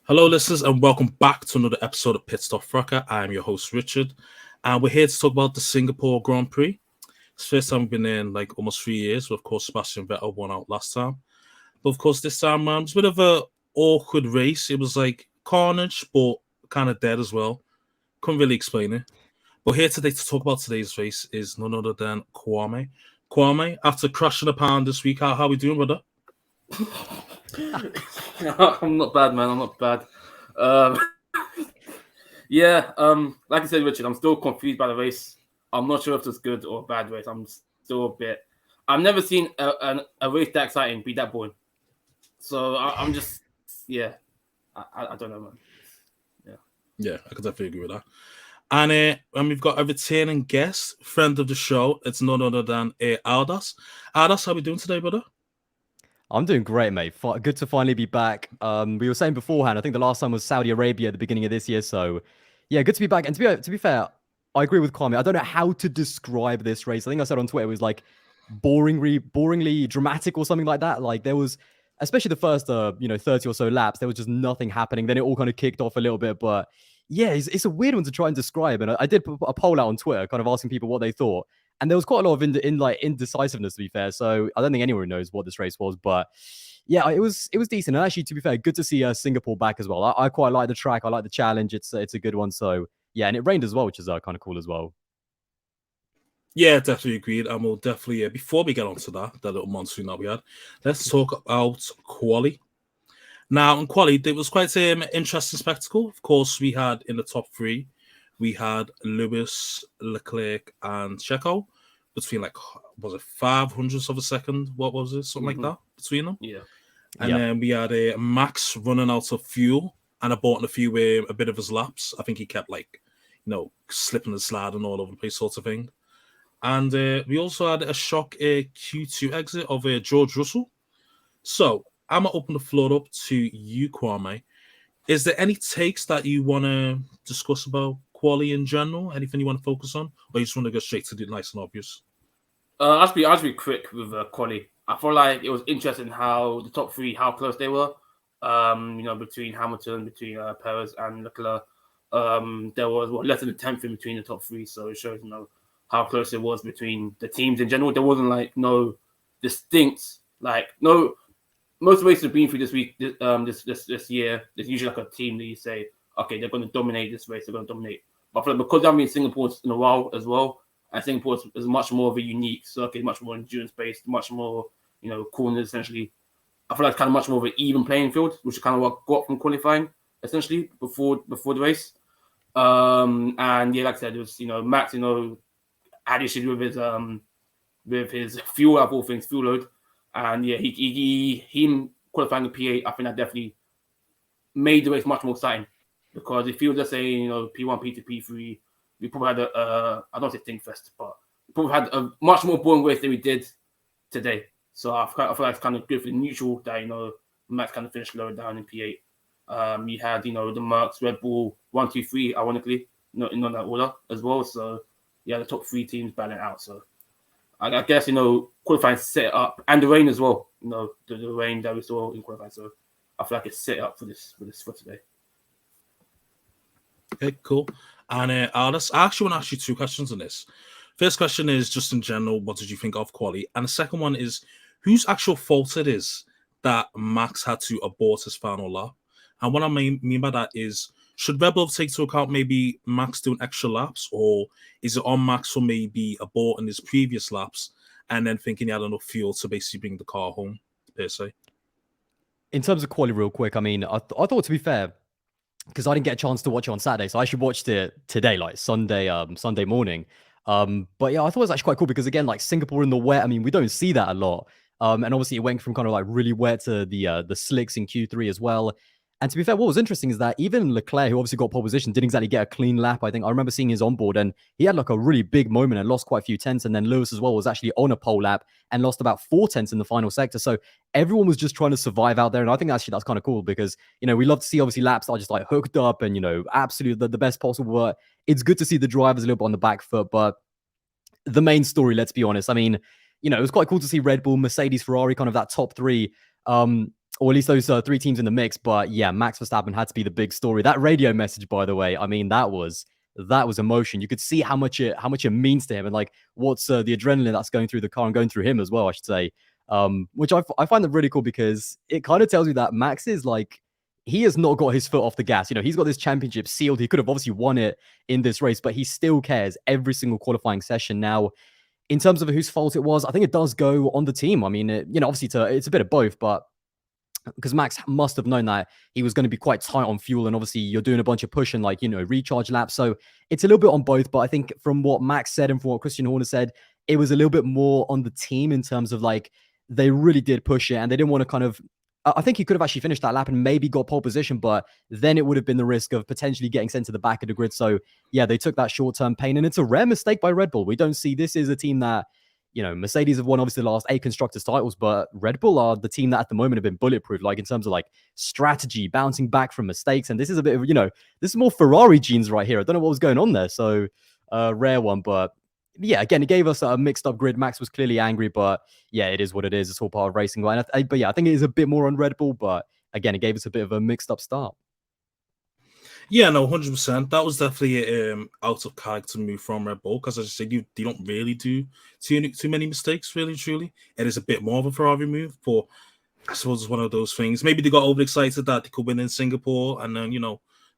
Hello, listeners, and welcome back to another episode of Pitstop Fracas. I am your host, Richard, and we're here to talk about the Singapore Grand Prix. It's the first time we've been in like almost 3 years. Of course, Sebastian Vettel won out last time, but of course, this time it's a bit of a awkward race. It was like carnage, but kind of dead as well. Couldn't really explain it. But here today to talk about today's race is none other than Kwame. Kwame, after crashing a pound this week, how we doing, brother? I'm not bad, man. I'm not bad. Um, like I said, Richard, I'm still confused by the race. I'm not sure if it's good or a bad race. I'm still a bit. I've never seen a race that exciting be that boring. So I'm just, I don't know, man. Yeah, I could definitely agree with that. And we've got a returning guest, friend of the show. It's none other than Aldas. Aldas, how we doing today, brother? I'm doing great, mate. Good to finally be back. We were saying beforehand, I think the last time was Saudi Arabia at the beginning of this year. So, yeah, good to be back. And to be fair, I agree with Kwame. I don't know how to describe this race. I think I said on Twitter it was like boringly dramatic or something like that. Like there was, especially the first 30 or so laps, there was just nothing happening. Then it all kind of kicked off a little bit, but yeah, it's a weird one to try and describe. And I did put a poll out on Twitter, kind of asking people what they thought. And there was quite a lot of indecisiveness, to be fair. So I don't think anyone knows what this race was, but yeah, it was decent. And actually, to be fair, good to see Singapore back as well. I quite like the track. I like the challenge. It's a good one. So yeah, and it rained as well, which is kind of cool as well. Yeah, definitely agreed. And we'll definitely, before we get on to that little monsoon that we had, let's talk about Quali. Now, in Quali, it was quite an interesting spectacle. Of course, we had in the top three, we had Lewis, Leclerc, and Checo between was it 500ths of a second? What was it? Something like that between them. Yeah. And then we had Max running out of fuel and aborting a bit of his laps. I think he kept slipping and sliding all over the place, sort of thing. And we also had a shock Q2 exit of George Russell. So I'm going to open the floor up to you, Kwame. Is there any takes that you want to discuss about Quali in general? Anything you want to focus on? Or you just want to go straight to the nice and obvious? I'll be quick with Quali. I feel like it was interesting how the top three, how close they were. Between Hamilton, between Perez and Leclerc. There was less than a tenth in between the top three, so it shows how close it was between the teams in general. There wasn't no distinct most races have been through this week. This year, there's usually a team that you say, okay, they're going to dominate this race. They're going to dominate. But I feel like because I've been in Singapore in a while as well, and Singapore is much more of a unique circuit, much more endurance based, much more corners essentially. I feel like it's kind of much more of an even playing field, which is kind of what I got from qualifying essentially before the race. And yeah, like I said, it was Max had issues with his fuel, of all things, fuel load. And yeah, he qualifying the P8, I think that definitely made the race much more exciting. Because if you were just saying, P1, P2, P3, we probably had I don't say Stinkfest, but we probably had a much more boring race than we did today. So I feel like it's kind of good for the neutral that, Max kind of finished lower down in P8. You had, the Mercs, Red Bull, 1, 2, 3, ironically, in that order as well. So yeah, the top three teams battling out. So I guess, qualifying set up and the rain as well, the rain that we saw in qualifying. So I feel like it's set up for today. Okay, cool. And Aldous, I actually want to ask you two questions on this. First question is just in general, what did you think of Quali? And the second one is, whose actual fault it is that Max had to abort his final lap? And what I mean by that is, should Red Bull take into account maybe Max doing extra laps, or is it on Max for maybe aborting his previous laps and then thinking he had enough fuel to basically bring the car home, per se? In terms of Quali, real quick, I mean, I thought, to be fair, because I didn't get a chance to watch it on Saturday, so I actually watched it today, like Sunday morning. But yeah, I thought it was actually quite cool because again, like Singapore in the wet, I mean, we don't see that a lot. And obviously it went from kind of like really wet to the slicks in Q3 as well. And to be fair, what was interesting is that even Leclerc, who obviously got pole position, didn't exactly get a clean lap. I think I remember seeing his onboard and he had like a really big moment and lost quite a few tenths. And then Lewis as well was actually on a pole lap and lost about 4 tenths in the final sector. So everyone was just trying to survive out there. And I think that's kind of cool because, we love to see obviously laps that are just like hooked up and, absolutely the best possible. But it's good to see the drivers a little bit on the back foot. But the main story, let's be honest. I mean, it was quite cool to see Red Bull, Mercedes, Ferrari, kind of that top three. or at least those 3 teams in the mix. But yeah, Max Verstappen had to be the big story. That radio message, by the way, I mean, that was emotion. You could see how much it means to him, and like what's the adrenaline that's going through the car and going through him as well, I should say. Which I find that really cool because it kind of tells you that Max is like, he has not got his foot off the gas. You know, he's got this championship sealed. He could have obviously won it in this race, but he still cares every single qualifying session. Now, in terms of whose fault it was, I think it does go on the team. I mean, obviously it's a bit of both, but because Max must have known that he was going to be quite tight on fuel, and obviously you're doing a bunch of push and like, recharge laps. So it's a little bit on both, but I think from what Max said and from what Christian Horner said, it was a little bit more on the team in terms of like, they really did push it and they didn't want to kind of, I think he could have actually finished that lap and maybe got pole position, but then it would have been the risk of potentially getting sent to the back of the grid. So yeah, they took that short-term pain, and it's a rare mistake by Red Bull. We don't see, this is a team that, Mercedes have won obviously the last 8 constructors titles, but Red Bull are the team that at the moment have been bulletproof, like in terms of like strategy, bouncing back from mistakes. And this is a bit of, this is more Ferrari genes right here. I don't know what was going on there. So rare one, but yeah, again, it gave us a mixed up grid. Max was clearly angry, but yeah, it is what it is. It's all part of racing. But yeah, I think it is a bit more on Red Bull, but again, it gave us a bit of a mixed up start. Yeah, no, 100%. That was definitely out of character move from Red Bull, because as I said, you don't really do too many mistakes, really, truly. It is a bit more of a Ferrari move, but I suppose it's one of those things. Maybe they got overexcited that they could win in Singapore, and then,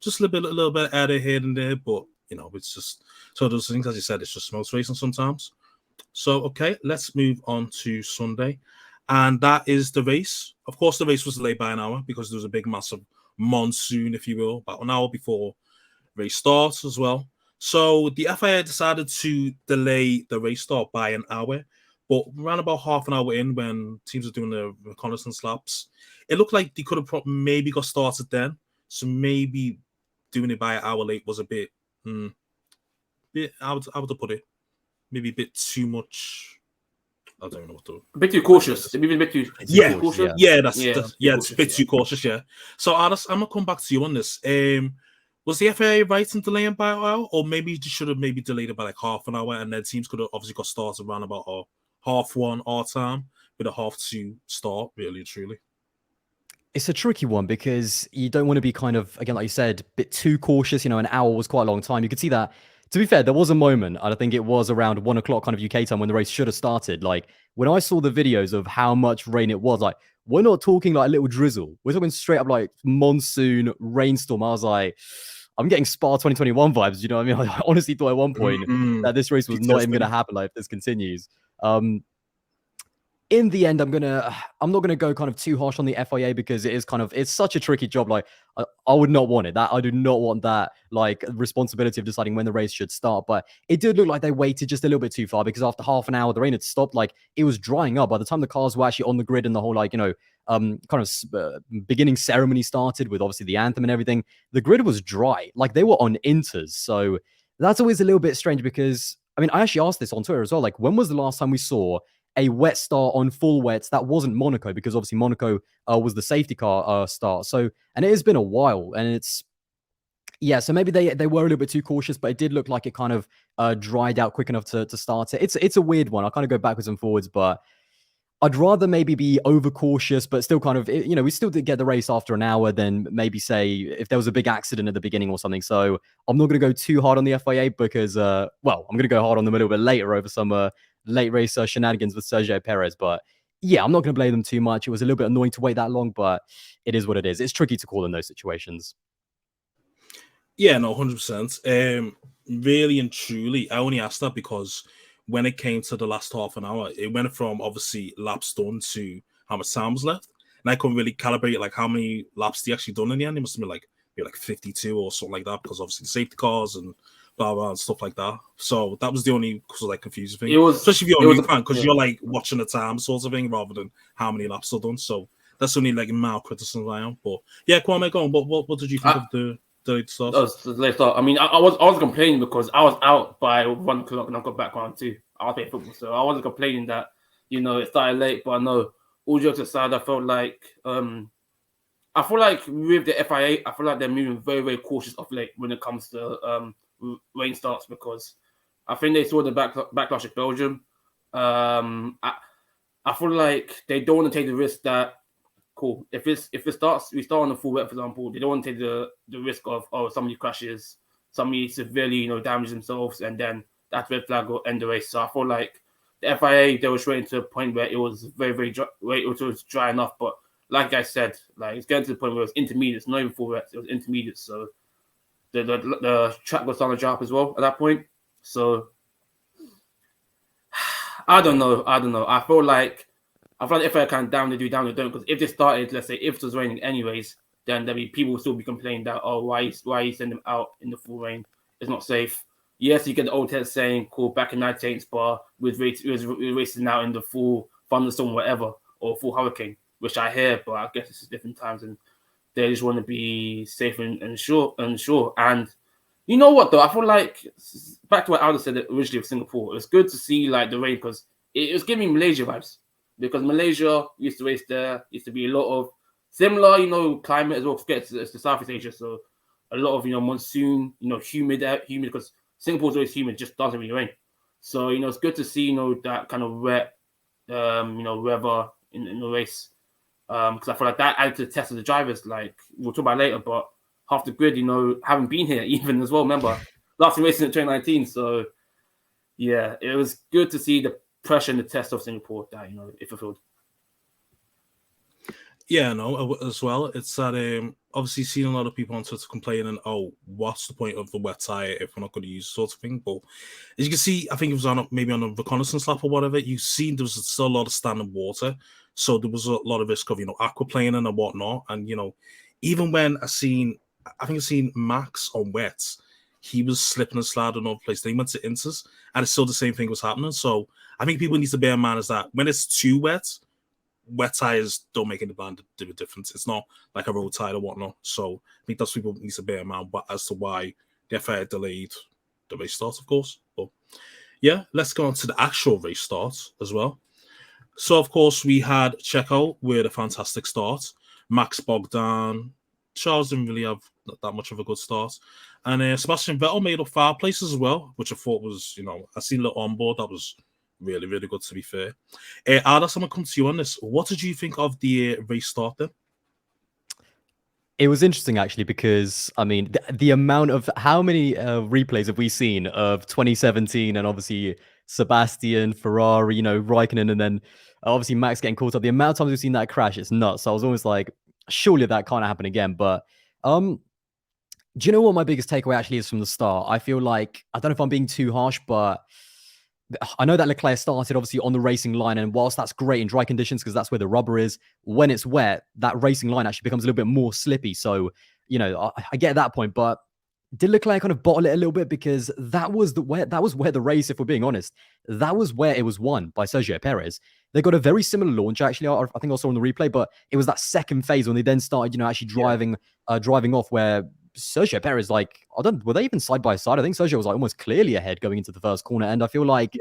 just a little bit out of here and there, but, it's just so those things, as you said, it's just most racing sometimes. So, okay, let's move on to Sunday, and that is the race. Of course, the race was delayed by an hour because there was a big, massive monsoon, if you will, about an hour before race starts as well. So the FIA decided to delay the race start by an hour, but around about half an hour in, when teams are doing their reconnaissance laps, it looked like they could have maybe got started then. So maybe doing it by an hour late was a bit, I would have put it, maybe a bit too much. I don't know what to. A bit too cautious. Maybe a bit too. Cautious. Yeah, that's it's a bit too cautious. Yeah. So, Aldas, I'm gonna come back to you on this. Was the FIA right in delaying by an hour, or maybe you should have maybe delayed it by like half an hour, and then teams could have obviously got started around about 1:30 our time with a 1:30 start, really and truly? It's a tricky one because you don't want to be kind of, again, like you said, a bit too cautious. An hour was quite a long time. You could see that. To be fair, there was a moment, and I think it was around 1 o'clock kind of UK time when the race should have started. Like, when I saw the videos of how much rain it was, like, we're not talking like a little drizzle. We're talking straight up like monsoon rainstorm. I was like, I'm getting Spa 2021 vibes. You know what I mean? I honestly thought at one point that this race was not even going to happen. Like, if this continues. In the end, I'm not gonna go kind of too harsh on the FIA because it's such a tricky job. Like, I would not want it. I do not want that like responsibility of deciding when the race should start. But it did look like they waited just a little bit too far, because after half an hour, the rain had stopped. Like, it was drying up by the time the cars were actually on the grid, and the whole beginning ceremony started with obviously the anthem and everything. The grid was dry, like they were on inters. So that's always a little bit strange because, I mean, I actually asked this on Twitter as well. Like, when was the last time we saw a wet start on full wets that wasn't Monaco? Because obviously Monaco was the safety car start. So, and it has been a while, and so maybe they were a little bit too cautious, but it did look like it kind of dried out quick enough to start it. It's a weird one. I kind of go backwards and forwards, but I'd rather maybe be overcautious, but still kind of, we still did get the race after an hour than maybe say if there was a big accident at the beginning or something. So I'm not going to go too hard on the FIA because, I'm going to go hard on them a little bit later over some late race shenanigans with Sergio Perez. But yeah, I'm not going to blame them too much. It was a little bit annoying to wait that long, but it is what it is. It's tricky to call in those situations. Yeah, no, 100%. Really and truly, I only asked that because when it came to the last half an hour, it went from obviously laps done to how much time was left. And I couldn't really calibrate like how many laps they actually done in the end. It must have been like 52 or something like that, because obviously the safety cars and blah blah and stuff like that. So that was the only confusing thing. Especially if you're a new fan, because you're like watching the time sort of thing rather than how many laps are done. So that's only like mild criticism I am. But yeah, Kwame, go on. What did you think of the late start? I mean, I was complaining because I was out by 1 o'clock and I got back around 2. I was playing football, so I wasn't complaining that it started late. But I know, all jokes aside, I feel like with the FIA, I feel like they're moving very, very cautious of late when it comes to rain starts, because I think they saw the backlash of Belgium. I feel like they don't want to take the risk that cool. If we start on the full wet, for example, they don't want to take the risk of somebody crashes, somebody severely damages themselves, and then that red flag will end the race. So I feel like the FIA, they were straight to a point where it was very, very dry, where it was dry enough. But like I said, like it's getting to the point where it was intermediate, not even full wet, it was intermediate. So the track was on the drop as well at that point. So I don't know. I feel like the FIA can down they don't, because if they started, let's say if it was raining anyways, then there'll be people will still be complaining that why you send them out in the full rain? It's not safe. Yes, you get the old head saying, cool, back in 98 Spa, we was racing out in the full thunderstorm, whatever, or full hurricane, which I hear, but I guess it's different times, and they just want to be safe and sure. And you know what, though? I feel like, back to what Aldas said originally of Singapore, it's good to see like the rain, because it was giving me Malaysia vibes. Because Malaysia used to race there, used to be a lot of similar, climate as well. Forget it's the Southeast Asia, so a lot of monsoon, humid, because Singapore's always humid, just doesn't really rain. So it's good to see that kind of wet, weather in the race, because I feel like that added to the test of the drivers. Like we'll talk about later, but half the grid, haven't been here even as well. Remember last racing in 2019, so yeah, it was good to see the pressure and the test of Singapore that it fulfilled. Yeah, no, as well. It's that obviously seeing a lot of people on Twitter complaining, what's the point of the wet tire if we're not going to use sort of thing? But as you can see, I think it was maybe on a reconnaissance lap or whatever, you see there was still a lot of standing water. So there was a lot of risk of, aquaplaning and whatnot. And, even when I think I've seen Max on wets, he was slipping and sliding over the place. Then he went to Inters, and it's still the same thing was happening. So I think people need to bear in mind is that when it's too wet tires don't make any blind difference. It's not like a road tire or whatnot. So I think that's what people need to bear in mind. But as to why the FIA delayed the race start, of course. But yeah, let's go on to the actual race start as well. So of course we had Checo with a fantastic start. Max bogged down. Charles didn't really have that much of a good start. And Sebastian Vettel made up 5 places as well, which I thought was, I seen a little onboard that was really, really good, to be fair. Aldas, I'm going to come to you on this. What did you think of the race start then? It was interesting, actually, because, I mean, the amount of... How many replays have we seen of 2017 and obviously Sebastian, Ferrari, Raikkonen, and then obviously Max getting caught up? The amount of times we've seen that crash, it's nuts. So I was always like, surely that can't happen again. But do you know what my biggest takeaway actually is from the start? I feel like... I don't know if I'm being too harsh, but... I know that Leclerc started obviously on the racing line, and whilst that's great in dry conditions because that's where the rubber is, when it's wet, that racing line actually becomes a little bit more slippy. So, I get that point, but did Leclerc kind of bottle it a little bit? Because that was where the race, if we're being honest, that was where it was won by Sergio Perez. They got a very similar launch, actually. I think I saw on the replay, but it was that second phase when they then started, actually driving off, where Sergio Perez, were they even side by side? I think Sergio was almost clearly ahead going into the first corner, and I feel like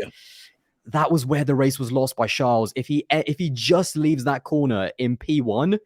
that was where the race was lost by Charles. If he just leaves that corner in P1,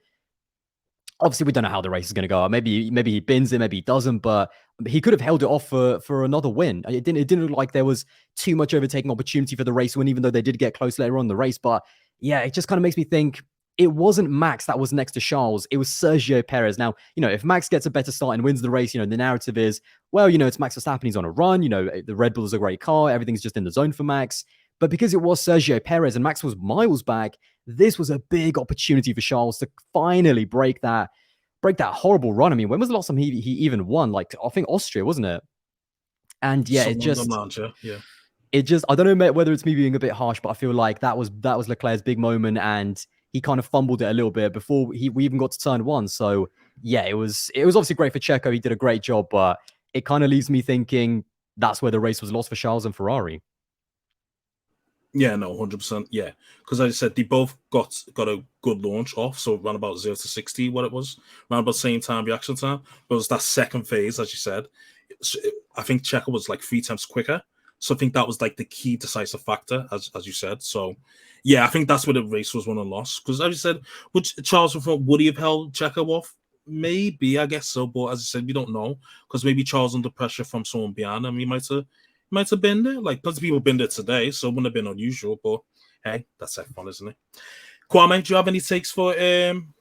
obviously we don't know how the race is going to go. Maybe he bins it, maybe he doesn't, but he could have held it off for another win. It didn't look like there was too much overtaking opportunity for the race win, even though they did get close later on in the race. But yeah, it just kind of makes me think, it wasn't Max that was next to Charles. It was Sergio Perez. Now, if Max gets a better start and wins the race, the narrative is, well, it's Max Verstappen. He's on a run. The Red Bull is a great car. Everything's just in the zone for Max. But because it was Sergio Perez and Max was miles back, this was a big opportunity for Charles to finally break that horrible run. I mean, when was the last time he even won? I think Austria, wasn't it? And yeah, I don't know whether it's me being a bit harsh, but I feel like that was Leclerc's big moment, and he kind of fumbled it a little bit before we even got to turn 1. So yeah, it was obviously great for Checo. He did a great job, but it kind of leaves me thinking that's where the race was lost for Charles and Ferrari. Yeah, no, 100%. Yeah, because as I said, they both got a good launch off. So around about 0 to 60, what it was, around about the same time, reaction time. But it was that second phase, as you said. I think Checo was 3 times quicker. So I think that was the key decisive factor, as you said. So yeah, I think that's where the race was won and lost. Because as you said, would he have held Checo off? Maybe, I guess so. But as I said, we don't know, because maybe Charles under pressure from someone behind him, he might have been there. Lots of people have been there today, so it wouldn't have been unusual. But hey, that's F1, isn't it? Kwame, do you have any takes for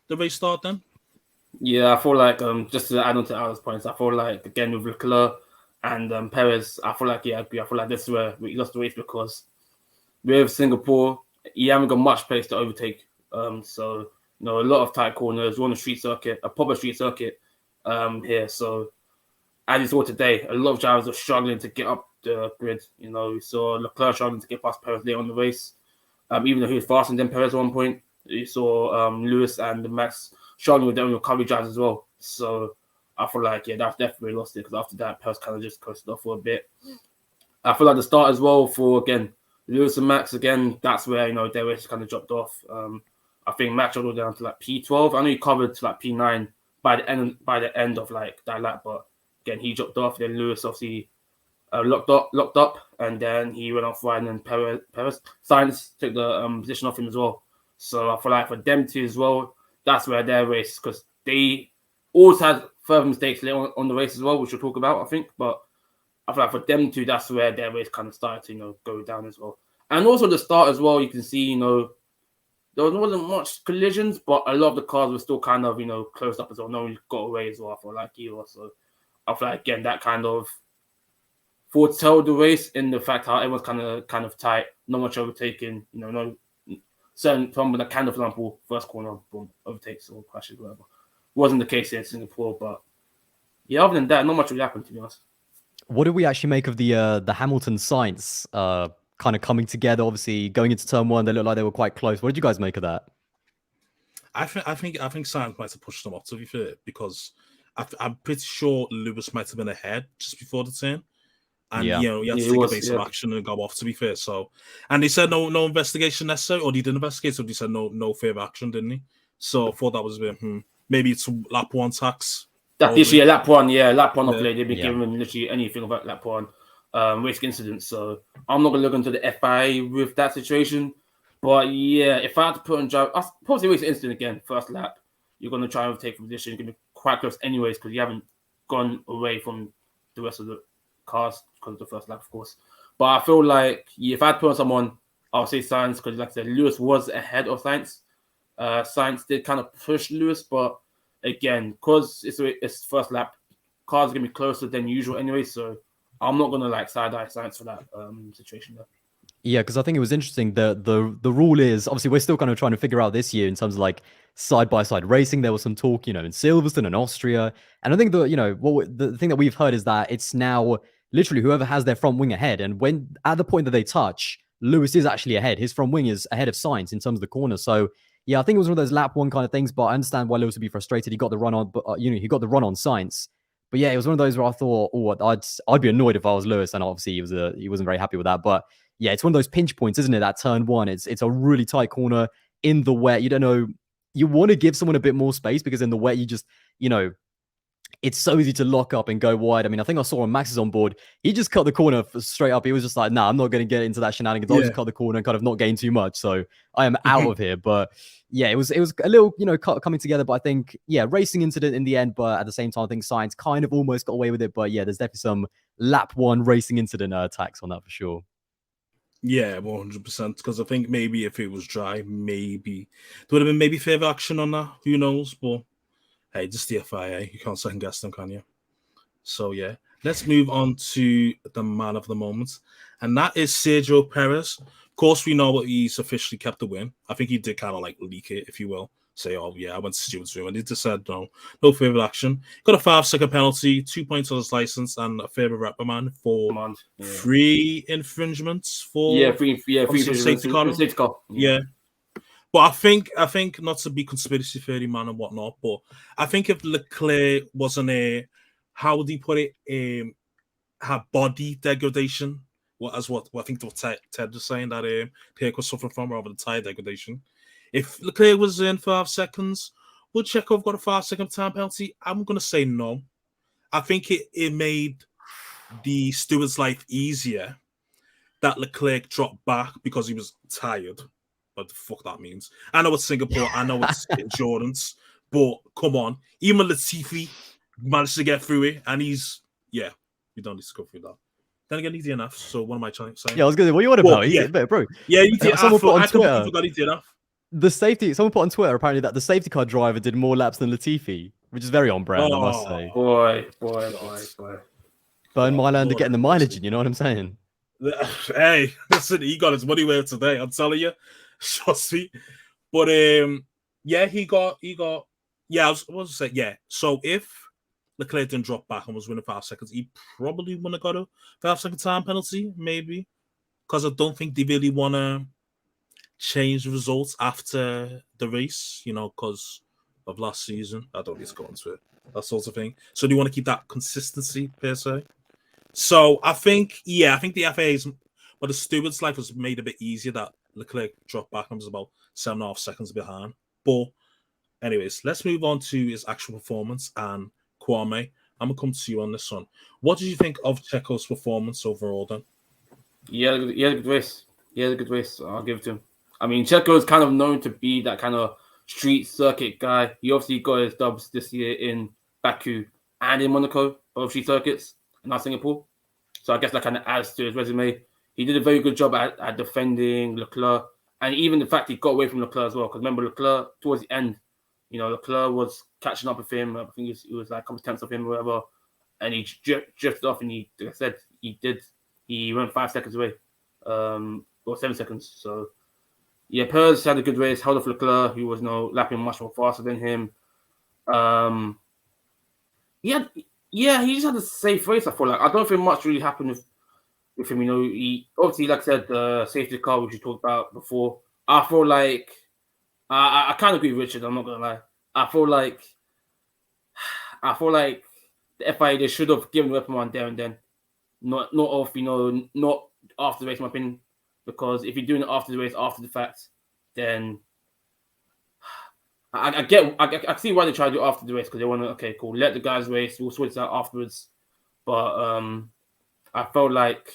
the race start then? Yeah, I feel like just to add on to Aldas' points, I feel like again with Leclerc and Perez, I feel like I agree. I feel like this is where we lost the race because with Singapore, you haven't got much place to overtake. So a lot of tight corners. We're on a street circuit, a proper street circuit here. So as you saw today, a lot of drivers are struggling to get up the grid. We saw Leclerc struggling to get past Perez late on the race, even though he was faster than Perez at one point. You saw Lewis and Max struggling with their own recovery drives as well. So I feel like, that's definitely lost it because after that, Perez kind of just coasted off for a bit. I feel like the start as well for, again, Lewis and Max, again, that's where, their race kind of dropped off. I think Max all down to like P12. I know he covered to like P9 by the end of like that lap, but again, he dropped off. Then Lewis obviously locked up, and then he went off riding, and Perez Sainz took the position off him as well. So I feel like for them two as well, that's where their race, because they always had further mistakes later on the race as well, which we'll talk about, I think. But I feel like for them two, that's where their race kind of started to, go down as well. And also the start as well, you can see, there wasn't much collisions, but a lot of the cars were still kind of, closed up as well. No one got away as well, I feel like either. So I feel like, again, that kind of foretell the race in the fact how everyone's kind of tight, not much overtaking, no certain from the kind of example, first corner, boom, overtakes or crashes, whatever. Wasn't the case here in Singapore, but yeah, other than that, not much really happened, to be honest. What do we actually make of the Hamilton Sainz kind of coming together? Obviously, going into turn one, they looked like they were quite close. What did you guys make of that? I think Sainz might have pushed them up, to be fair, because I'm pretty sure Lewis might have been ahead just before the turn. And he had to take a base of action and go off, to be fair. So, and he said no investigation necessary, or he didn't investigate, so he said no further action, didn't he? So I thought that was a bit maybe it's lap one tax. That's literally a lap one, off late. They've been given literally anything about lap one risk incident. So I'm not gonna look into the FIA with that situation. But yeah, if I had to put on drive, probably race incident again, first lap, you're gonna try and overtake from position. You're gonna be quite close anyways because you haven't gone away from the rest of the cars because of the first lap, of course. But I feel like if I had to put on someone, I'll say Sainz because, like I said, Lewis was ahead of Sainz. Sainz did kind of push Lewis, but again, because it's first lap, cars are gonna be closer than usual anyway. So I'm not gonna like side-eye Sainz for that situation there. Yeah, because I think it was interesting. The rule is obviously we're still kind of trying to figure out this year in terms of like side-by-side racing. There was some talk, in Silverstone and Austria, and I think the thing that we've heard is that it's now literally whoever has their front wing ahead, and when at the point that they touch, Lewis is actually ahead. His front wing is ahead of Sainz in terms of the corner. So yeah, I think it was one of those lap one kind of things. But I understand why Lewis would be frustrated. He got the run on, but he got the run on Sainz. But yeah, it was one of those where I thought, I'd be annoyed if I was Lewis, and obviously he wasn't very happy with that. But yeah, it's one of those pinch points, isn't it? That turn one, it's a really tight corner in the wet. You don't know. You want to give someone a bit more space because in the wet, you just, it's so easy to lock up and go wide. I mean, I think I saw on Max's on board, he just cut the corner straight up. He was just like, nah, I'm not going to get into that shenanigans. I'll just cut the corner and kind of not gain too much. So I am out of here. But yeah, it was a little, coming together. But I think, racing incident in the end. But at the same time, I think Sainz kind of almost got away with it. But yeah, there's definitely some lap one racing incident attacks on that for sure. Yeah, 100%. Because I think maybe if it was dry, maybe there would have been maybe further action on that. Who knows? But hey, just the FIA. You can't second guess them, can you? So yeah, let's move on to the man of the moment, and that is Sergio Perez. Of course, we know that he's officially kept the win. I think he did kind of like leak it, if you will. Say, oh yeah, I went to Stewart's room, and he just said no further action. Got a 5-second penalty, 2 points on his license, and a further reprimand for 3 infringements for free safety car. Yeah. But I think not to be conspiracy theory man and whatnot, but I think if Leclerc wasn't how would he put it, had body degradation, what I think what Ted was saying that Leclerc was suffering from, rather than tire degradation. If Leclerc was in 5 seconds, would Checo have got a 5-second time penalty? I'm going to say no. I think it made the steward's life easier that Leclerc dropped back because he was tired. What the fuck that means? I know it's Singapore, I know it's endurance, but come on. Even Latifi managed to get through it, and you don't need to go through that. Then again, he's enough. So what am I trying to say? Yeah, I was going to say, what are you on about? Yeah, bro. Yeah, he did. I Someone put on I Twitter. completely forgot he did enough. the safety. Someone put on Twitter apparently that the safety car driver did more laps than Latifi, which is very on brand, I must say. Boy. Burn Mylander Lord getting the mileage, you know what I'm saying? Hey, listen, he got his money worth today. I'm telling you, trust me. But yeah, he got. Yeah, I was to say, yeah. So if Leclerc didn't drop back and was winning 5 seconds, he probably wouldn't have got a 5-second time penalty, maybe, because I don't think they really want to change the results after the race, you know, because of last season. I don't need to go into it, that sort of thing. So they want to keep that consistency per se. So I think the FA's, but the steward's life was made a bit easier that Leclerc dropped back and was about 7.5 seconds behind. But anyways, let's move on to his actual performance. And Kwame, I'm gonna come to you on this one. What did you think of Checo's performance overall then? Yeah, he had a good race. I'll give it to him. I mean, Checo is kind of known to be that kind of street circuit guy. He obviously got his dubs this year in Baku and in Monaco, both street circuits, and not Singapore. So I guess that kind of adds to his resume. He did a very good job at defending Leclerc, and even the fact he got away from Leclerc as well. Because remember, Leclerc towards the end, you know, Leclerc was catching up with him. I think it was like a couple tenths of him or whatever, and he drifted off. And like I said, he went 5 seconds away, or 7 seconds. So yeah, Perez had a good race. Held off Leclerc, who was lapping much more faster than him. He just had a safe race. I feel like I don't think much really happened with him. You know, he obviously, like I said, the safety car, which we talked about before. I feel like I kind of agree with Richard. I'm not gonna lie. I feel like the FIA, they should have given the reprimand there and then, not after the race, in my opinion. Because if you're doing it after the race, after the fact, then I see why they try to do it after the race, because they want to, okay, cool, let the guys race, we'll sort it out afterwards. But I felt like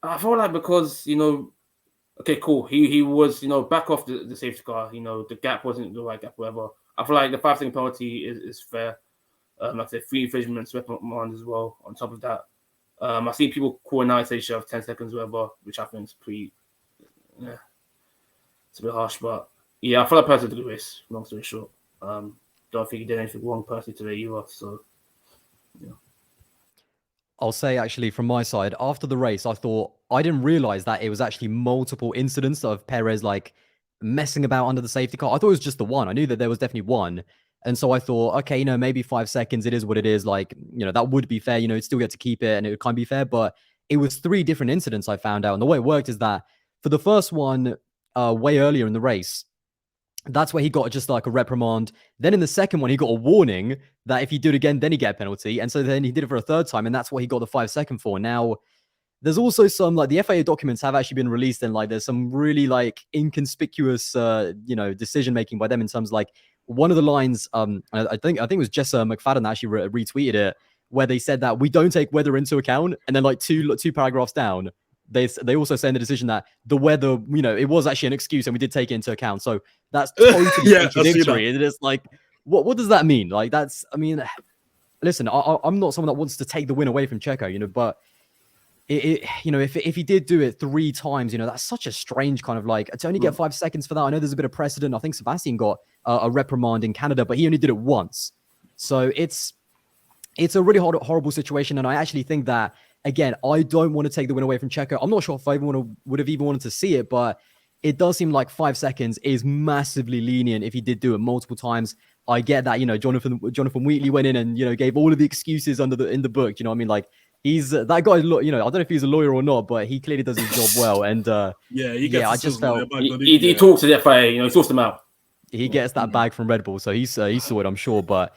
because, okay, cool, he was, back off the safety car, the gap wasn't the right gap, whatever. I feel like the 5-second penalty is fair. Like I said, 3 infringements, reprimand as well on top of that. I've seen people calling out and say you should have 10 seconds, whatever, which I think is pretty, it's a bit harsh. But yeah, I feel like Perez did a good race, long story short. Don't think he did anything wrong personally today either. So, yeah. I'll say, actually, from my side, after the race, I didn't realize that it was actually multiple incidents of Perez like messing about under the safety car. I thought it was just the one. I knew that there was definitely one. And so I thought, okay, maybe 5 seconds, it is what it is. Like, that would be fair. You'd still get to keep it and it would kind of be fair. But it was 3 different incidents I found out. And the way it worked is that for the first one, way earlier in the race, that's where he got just like a reprimand. Then in the second one, he got a warning that if he do it again, then he get a penalty. And so then he did it for a third time. And that's what he got the 5 second for. Now, there's also some, like, the FIA documents have actually been released, and like there's some really like inconspicuous decision making by them in terms of, like, one of the lines, I think it was Jessa McFadden that actually retweeted it, where they said that we don't take weather into account, and then like two paragraphs down, they also say in the decision that the weather, it was actually an excuse and we did take it into account. So that's totally contradictory. And it's like, what does that mean? Like, listen, I'm not someone that wants to take the win away from Checo, but if he did do it 3 times, that's such a strange kind of, like, to only get 5 seconds for that. I know there's a bit of precedent. I think Sebastian got a reprimand in Canada, but he only did it once. So it's a really horrible situation. And I actually think that, again, I don't want to take the win away from Checo. I'm not sure if I would have even wanted to see it, but it does seem like 5 seconds is massively lenient if he did do it multiple times. I get that, Jonathan Wheatley went in and, gave all of the excuses in the book. You know what I mean? Like, he's that guy, I don't know if he's a lawyer or not, but he clearly does his job well. And I just felt he talks to the FIA, he sorts them out. He gets that bag from Red Bull, so he saw it, I'm sure. But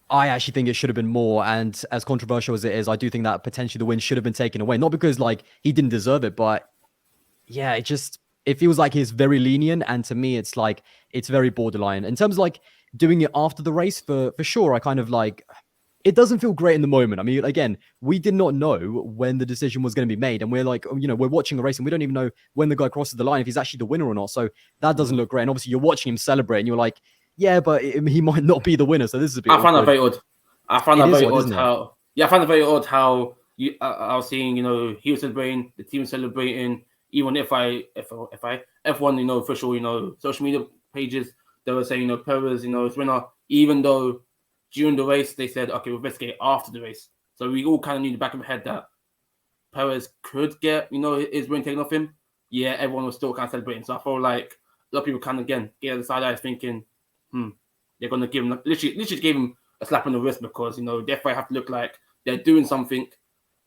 I actually think it should have been more. And as controversial as it is, I do think that potentially the win should have been taken away. Not because, like, he didn't deserve it, but yeah, it feels like he's very lenient. And to me, it's like, it's very borderline. In terms of, like, doing it after the race, for sure, I kind of, like, it doesn't feel great in the moment. I mean, again, we did not know when the decision was going to be made. And we're like, we're watching the race and we don't even know when the guy crosses the line, if he's actually the winner or not. So that doesn't look great. And obviously you're watching him celebrate and you're like, yeah, but he might not be the winner. So this is a bit I found that very odd. I found that very odd how I was seeing, he was celebrating, the team was celebrating, even if I F1 official social media pages, they were saying Perez is winner, even though during the race they said okay, we'll investigate after the race. So we all kind of knew in the back of our head that Perez could get his win taken off him. Yeah, everyone was still kind of celebrating. So I felt like a lot of people kind of again get the side eyes thinking, they're gonna give him literally gave him a slap on the wrist because they have to look like they're doing something.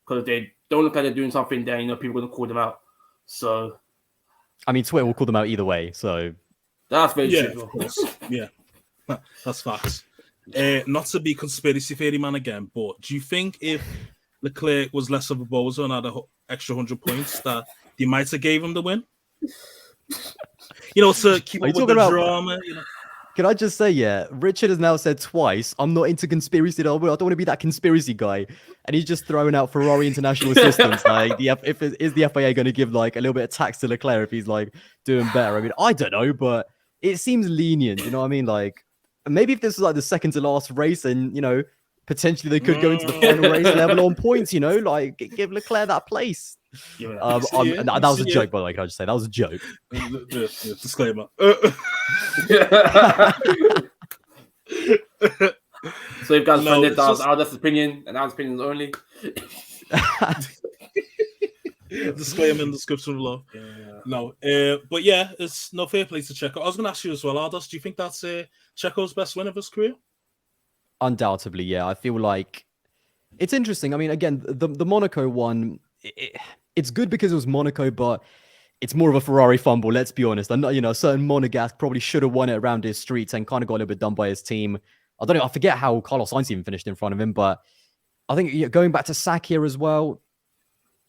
Because if they don't look like they're doing something, then people are gonna call them out. So, I mean, Twitter will call them out either way. So that's very true. Of course. Yeah, that's facts. Not to be conspiracy theory man again, but do you think if Leclerc was less of a bozo and had an extra 100 points, that they might have gave him the win? To keep up with the drama. Can I just say, Richard has now said twice, I'm not into conspiracy. I don't want to be that conspiracy guy. And he's just throwing out Ferrari international assistance. Like, is the FIA going to give like a little bit of tax to Leclerc if he's like doing better? I mean, I don't know, but it seems lenient. You know what I mean? Like, maybe if this was like the second to last race and, potentially they could go into the final race level on points, like give Leclerc that place. That was a joke, by the way. Can I just say that was a joke? Disclaimer. So you guys find it, that was Aldas' opinion and Aldas' opinions only. Disclaimer in the description below. No, but yeah, it's no fair play to Checo. I was going to ask you as well, Aldas, do you think that's Checo's best win of his career? Undoubtedly, yeah. I feel like it's interesting. I mean, again, the Monaco one, it's good because it was Monaco, but it's more of a Ferrari fumble, let's be honest. And, a certain Monegasque probably should have won it around his streets and kind of got a little bit done by his team. I don't know. I forget how Carlos Sainz even finished in front of him, but I think going back to Sack here as well,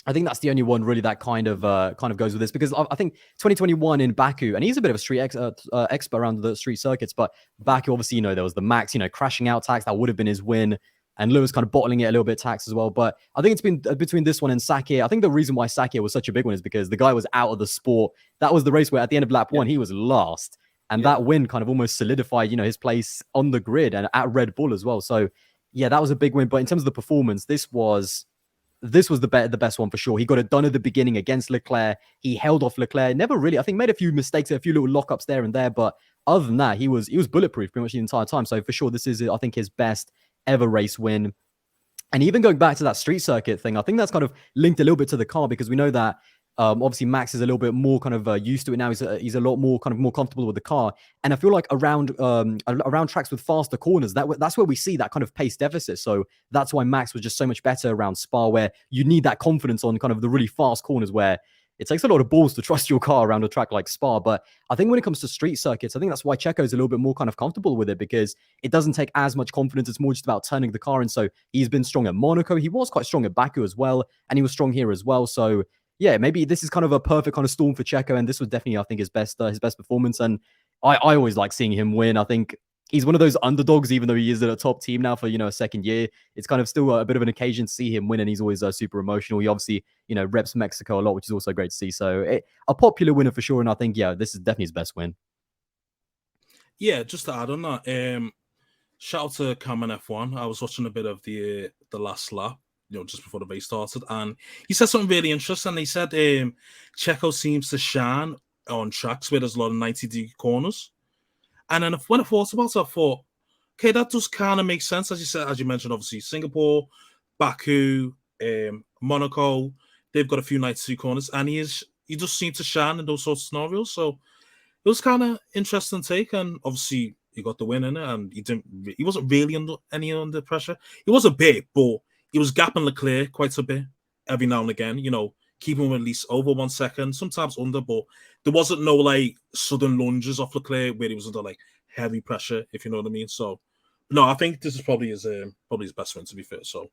I think that's the only one really that kind of goes with this, because I think 2021 in Baku, and he's a bit of a street expert around the street circuits, but Baku, obviously, there was the Max, crashing out tax, that would have been his win, and Lewis kind of bottling it a little bit tax as well. But I think it's been between this one and Sakir. I think the reason why Sakir was such a big one is because the guy was out of the sport. That was the race where at the end of lap one, he was last. And that win kind of almost solidified, his place on the grid and at Red Bull as well. So, yeah, that was a big win. But in terms of the performance, this was the best one for sure. He got it done at the beginning against Leclerc. He held off Leclerc. Never really, I think, made a few mistakes, a few little lockups there and there. But other than that, he was bulletproof pretty much the entire time. So for sure, this is, I think, his best ever race win. And even going back to that street circuit thing, I think that's kind of linked a little bit to the car, because we know that obviously Max is a little bit more kind of used to it now. He's a lot more kind of more comfortable with the car. And I feel like around tracks with faster corners, that's where we see that kind of pace deficit. So that's why Max was just so much better around Spa, where you need that confidence on kind of the really fast corners where it takes a lot of balls to trust your car around a track like Spa. But I think when it comes to street circuits, I think that's why Checo's a little bit more kind of comfortable with it, because it doesn't take as much confidence. It's more just about turning the car. And so he's been strong at Monaco. He was quite strong at Baku as well. And he was strong here as well. So yeah, maybe this is kind of a perfect kind of storm for Checo. And this was definitely, I think, his best performance. And I always like seeing him win. I think he's one of those underdogs, even though he is at a top team now for, a second year. It's kind of still a bit of an occasion to see him win, and he's always super emotional. He obviously, reps Mexico a lot, which is also great to see. So a popular winner for sure. And I think, yeah, this is definitely his best win. Yeah, just to add on that, shout out to Kwame F1. I was watching a bit of the last lap, just before the race started, and he said something really interesting. He said Checo seems to shine on tracks where there's a lot of 90-degree corners. And then when I thought about it, I thought, okay, that does kind of make sense. As you said, as you mentioned, obviously Singapore, Baku, Monaco, they've got a few 92 corners, and he just seemed to shine in those sorts of scenarios. So it was kind of interesting take, and obviously he got the win in it, and he wasn't really under pressure. He was a bit, but he was gapping Leclerc quite a bit every now and again, keeping him at least over 1 second, sometimes under, but there wasn't no like sudden lunges off Leclerc where he was under like heavy pressure, if you know what I mean. So no, I think this is probably his best win, to be fair. So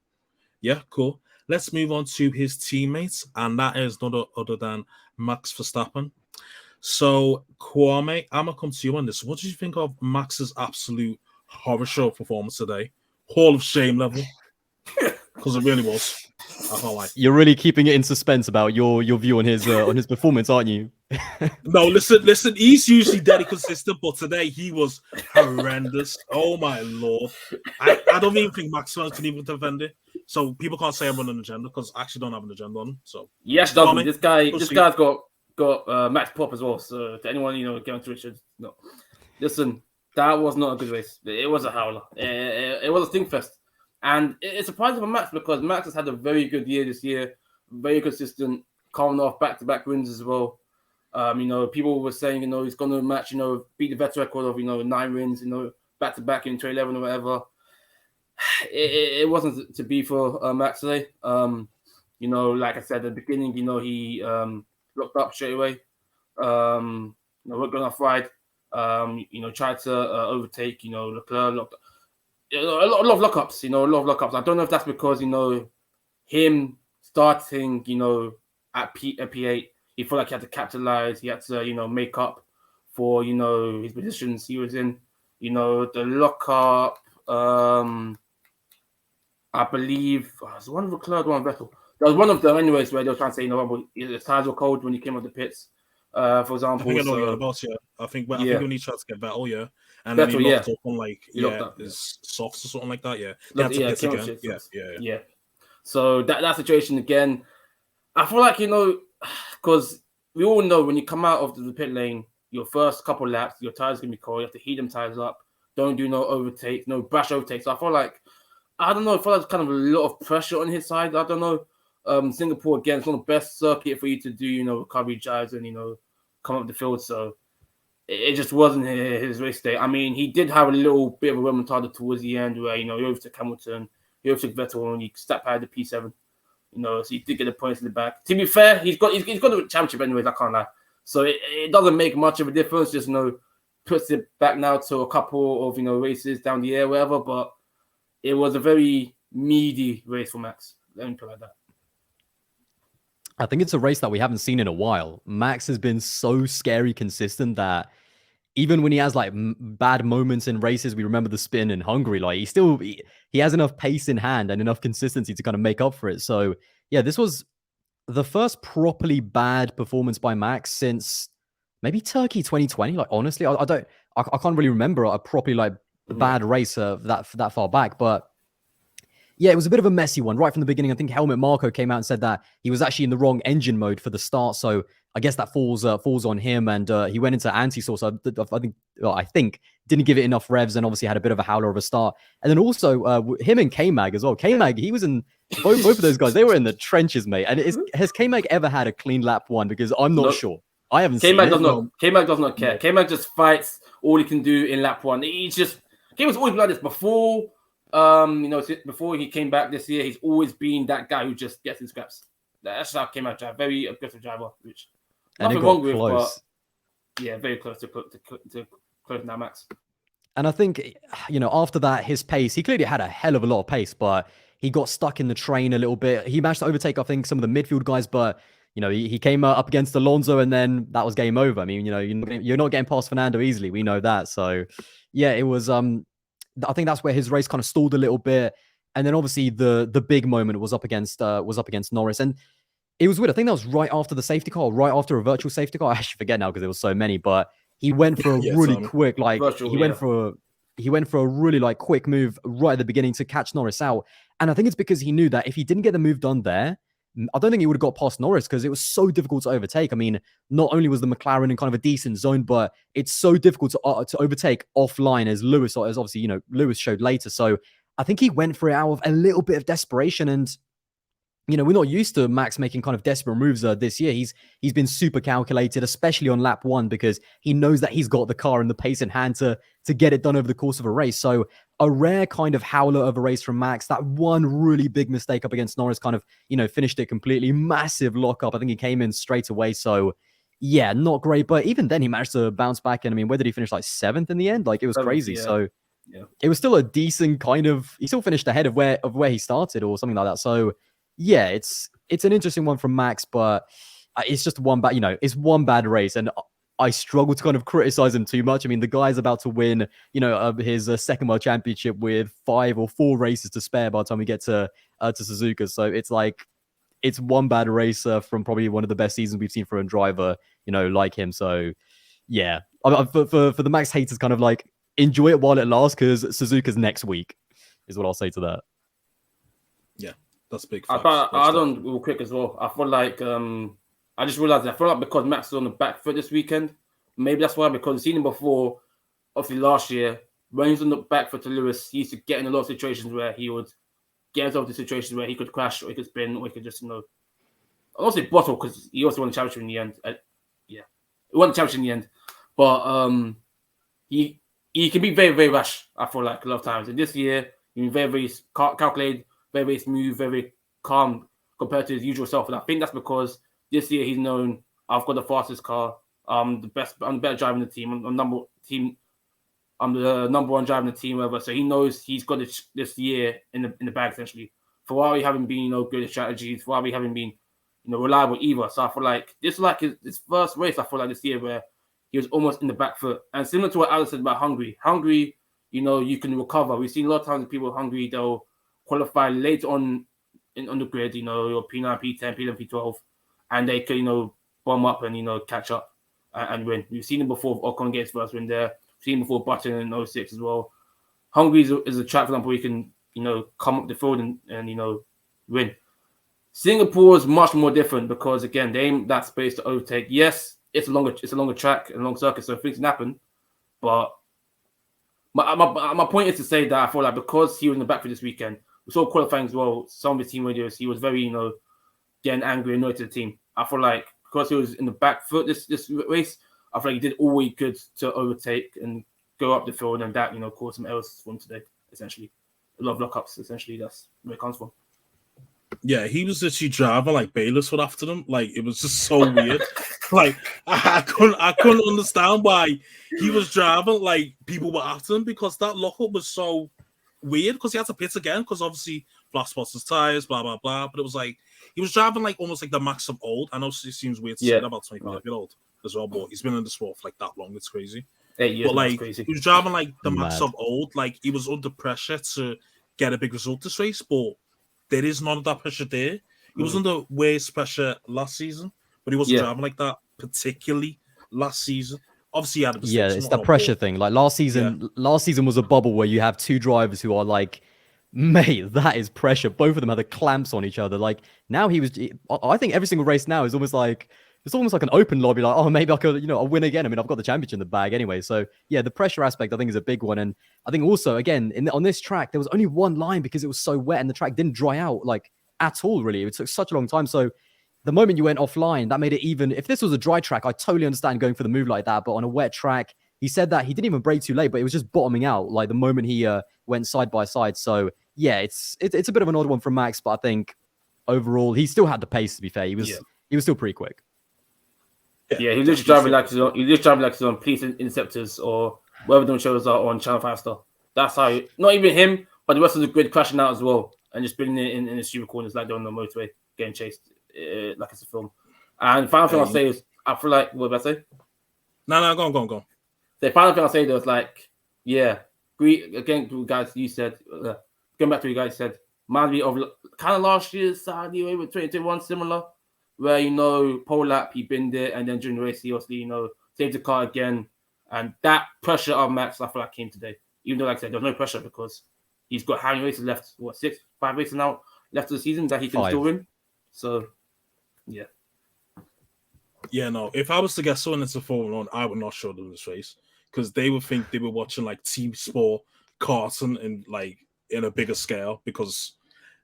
yeah, cool. Let's move on to his teammates, and that is none other than Max Verstappen. So Kwame, I'm gonna come to you on this. What did you think of Max's absolute horror show performance today? Hall of Shame level. Because it really was. I can't lie. You're really keeping it in suspense about your view on his performance, aren't you? No, listen. He's usually dead consistent, but today he was horrendous. Oh my lord! I don't even think Max can even defend it. So people can't say I'm on an agenda, because I actually don't have an agenda on him. So yes, doesn't. This guy's got got Max Pop as well. So to anyone, going to Richard, no, listen, that was not a good race. It was a howler. It was a stingfest. And it's surprising for Max because Max has had a very good year this year, very consistent, coming off back-to-back wins as well. People were saying, he's going to match, beat the vet record of, 9 wins, back-to-back in 2011 or whatever. It wasn't to be for Max today. Like I said at the beginning, he locked up straight away. Worked on off ride. Tried to overtake, Leclerc, locked up. A lot of lockups. I don't know if that's because, him starting, at P8, he felt like he had to capitalize. He had to, make up for, his positions he was in. The lockup, I believe, it was one of Leclerc, one of Vettel. There was one of them anyways where they were trying to say, the tires were cold when he came out the pits, for example. I think I know what you're about, yeah. I think when he tried to get Vettel, yeah. And Vettel, then he locked up on his softs or something like that, yeah. They had to pits again. Yeah. So that situation again, I feel like, because we all know when you come out of the pit lane, your first couple laps, your tires going to be cold. You have to heat them tires up. Don't do no overtakes, no brash overtakes. So I feel like, I feel like there's kind of a lot of pressure on his side. I don't know. Singapore, again, it's not the best circuit for you to do, recovery drives and, come up the field. So it just wasn't his race day. I mean, he did have a little bit of a remontada towards the end where, he overtook Hamilton, he overtook Vettel, and he stepped out of the P7. So he did get the points in the back. To be fair, he's got the championship anyways, I can't lie. So it doesn't make much of a difference. Just, puts it back now to a couple of, races down the air, whatever. But it was a very meaty race for Max. Let me put it like that. I think it's a race that we haven't seen in a while. Max has been so scary consistent that even when he has like bad moments in races, we remember the spin in Hungary, like he has enough pace in hand and enough consistency to kind of make up for it. So yeah, this was the first properly bad performance by Max since maybe Turkey 2020. Like honestly, I can't really remember a properly bad race that far back, but yeah, it was a bit of a messy one right from the beginning. I think Helmut Marko came out and said that he was actually in the wrong engine mode for the start. So I guess that falls on him, and he went into anti-source. I think didn't give it enough revs, and obviously had a bit of a howler of a start. And then also him and K-Mag as well. K-Mag, he was in both of those guys. They were in the trenches, mate. And has K-Mag ever had a clean lap one? Because I'm not sure. I haven't seen it. K-Mag does not care. K-Mag just fights all he can do in lap one. K-Mag's always been like this before. Before he came back this year, he's always been that guy who just gets in scraps. That's how K-Mag drive. Very aggressive driver, which nothing wrong with, but yeah, very close to closing that Max. And I think, after that, his pace, he clearly had a hell of a lot of pace, but he got stuck in the train a little bit. He managed to overtake, I think, some of the midfield guys, but he came up against Alonso, and then that was game over. I mean, you're not getting past Fernando easily. We know that. So yeah, it was. I think that's where his race kind of stalled a little bit, and then obviously the big moment was up against Norris, and it was weird. I think that was right after the safety car, right after a virtual safety car. I actually forget now because there was so many, but he went for a really quick, went for a really quick move right at the beginning to catch Norris out, and I think it's because he knew that if he didn't get the move done there, I don't think he would have got past Norris because it was so difficult to overtake. I mean, not only was the McLaren in kind of a decent zone, but it's so difficult to overtake offline as obviously, Lewis showed later. So I think he went for it out of a little bit of desperation. And, we're not used to Max making kind of desperate moves this year. He's been super calculated, especially on lap one, because he knows that he's got the car and the pace in hand to get it done over the course of a race. So a rare kind of howler of a race from Max. That one really big mistake up against Norris kind of, finished it completely. Massive lockup. I think he came in straight away. So yeah, not great. But even then he managed to bounce back. And I mean, where did he finish? 7th in the end? It was crazy. Yeah. So yeah, it was still a decent kind of, he still finished ahead of where he started or something like that. So yeah, it's an interesting one from Max, but it's just one bad, it's one bad race. And I struggle to kind of criticize him too much. I mean, the guy's about to win, his second world championship with 5 or 4 races to spare by the time we get to Suzuka. So it's one bad race from probably one of the best seasons we've seen for a driver, like him. So yeah, for the Max haters, kind of enjoy it while it lasts, because Suzuka's next week is what I'll say to that. Yeah, that's big. I don't real quick as well. I feel like I just realized that I feel like because Max is on the back foot this weekend, maybe that's why, because I've seen him before, obviously last year, when he was on the back foot to Lewis, he used to get in a lot of situations where he would get himself into situations where he could crash or he could spin or he could just, I don't say bottle because he also won the championship in the end. He won the championship in the end. But he can be very, very rash, I feel like, a lot of times. And this year, he's been very, very calculated, very, very smooth, very, very calm compared to his usual self. And I think that's because this year he's known, I've got the fastest car, I'm the better driver in the team, I'm the number one driver in the team, whatever. So he knows he's got this year in the bag, essentially. Ferrari haven't been, good at strategies. Ferrari haven't been, reliable either. So I feel like this is like his first race, I feel like, this year where he was almost in the back foot. And similar to what Aldas said about Hungary. Hungary, you can recover. We've seen a lot of times people Hungary, they'll qualify later on on the grid, your P9, P10, P11, P12, and they can, bomb up and, catch up and win. We've seen him before. Ocon gets first win there. We've seen him before Button in 06 as well. Hungary is a track, for example, where you can, come up the field and win. Singapore is much more different because, again, they aim that space to overtake. Yes, it's a longer track and long circuit, so things can happen. But my point is to say that I feel like because he was in the back for this weekend, we saw qualifying as well. Some of his team radios, he was very, getting angry and annoyed to the team. I feel like because he was in the back foot this race, I feel like he did all he could to overtake and go up the field, and that, caused some errors for him today, essentially. A lot of lockups, essentially. That's where it comes from. Yeah, he was literally driving like Bayless would after them. Like, it was just so weird. Like, I couldn't understand why he was driving like people were after him, because that lockup was so weird, because he had to pit again because obviously flat spots his tires, blah blah blah. But it was like he was driving like almost like the max of old. I know it seems weird to say that about 25-year-old as well, but he's been in the sport for like that long. It's crazy. 8 years, but like crazy. he was driving like the max of old. Like, he was under pressure to get a big result this race, but there is none of that pressure there. He was under worse pressure last season, but he wasn't driving like that particularly last season. Obviously, he had a mistake. Yeah, it's that pressure thing. Like last season was a bubble where you have two drivers who are like, mate, that is pressure. Both of them had the clamps on each other. Like, now I think every single race now is almost like, it's almost like an open lobby. Like, oh, maybe I could, I'll win again. I mean, I've got the championship in the bag anyway. So yeah, the pressure aspect I think is a big one. And I think also, again, on this track, there was only one line because it was so wet and the track didn't dry out like at all, really. It took such a long time. So the moment you went offline, that made it even. If this was a dry track, I totally understand going for the move like that. But on a wet track, he said that he didn't even brake too late, but it was just bottoming out like the moment he went side by side. So yeah, it's a bit of an odd one from Max, but I think overall he still had the pace. To be fair, he was still pretty quick. Yeah, he was just driving like his own police interceptors or whatever them shows are on Channel 5 Star. That's how. Not even him, but the rest of the grid crashing out as well and just bringing it in the stupid corners like they're on the motorway getting chased like it's a film. And the final thing I'll say is, I feel like, what did I say? No, go on. The final thing I'll say though is like, again, guys, you said, going back to what you guys said, reminds me of kind of last year's Saudi way with 2021, similar, where, pole lap, he binned it, and then during the race, he obviously, saved the car again. And that pressure of Max, I feel like came today. Even though, like I said, there's no pressure because he's got how many races left? 5 races now left of the season that he can still win. So, yeah. Yeah, no. If I was to get someone into Formula 1, I would not show them this race because they would think they were watching like Team Sport, Carton, and like in a bigger scale. Because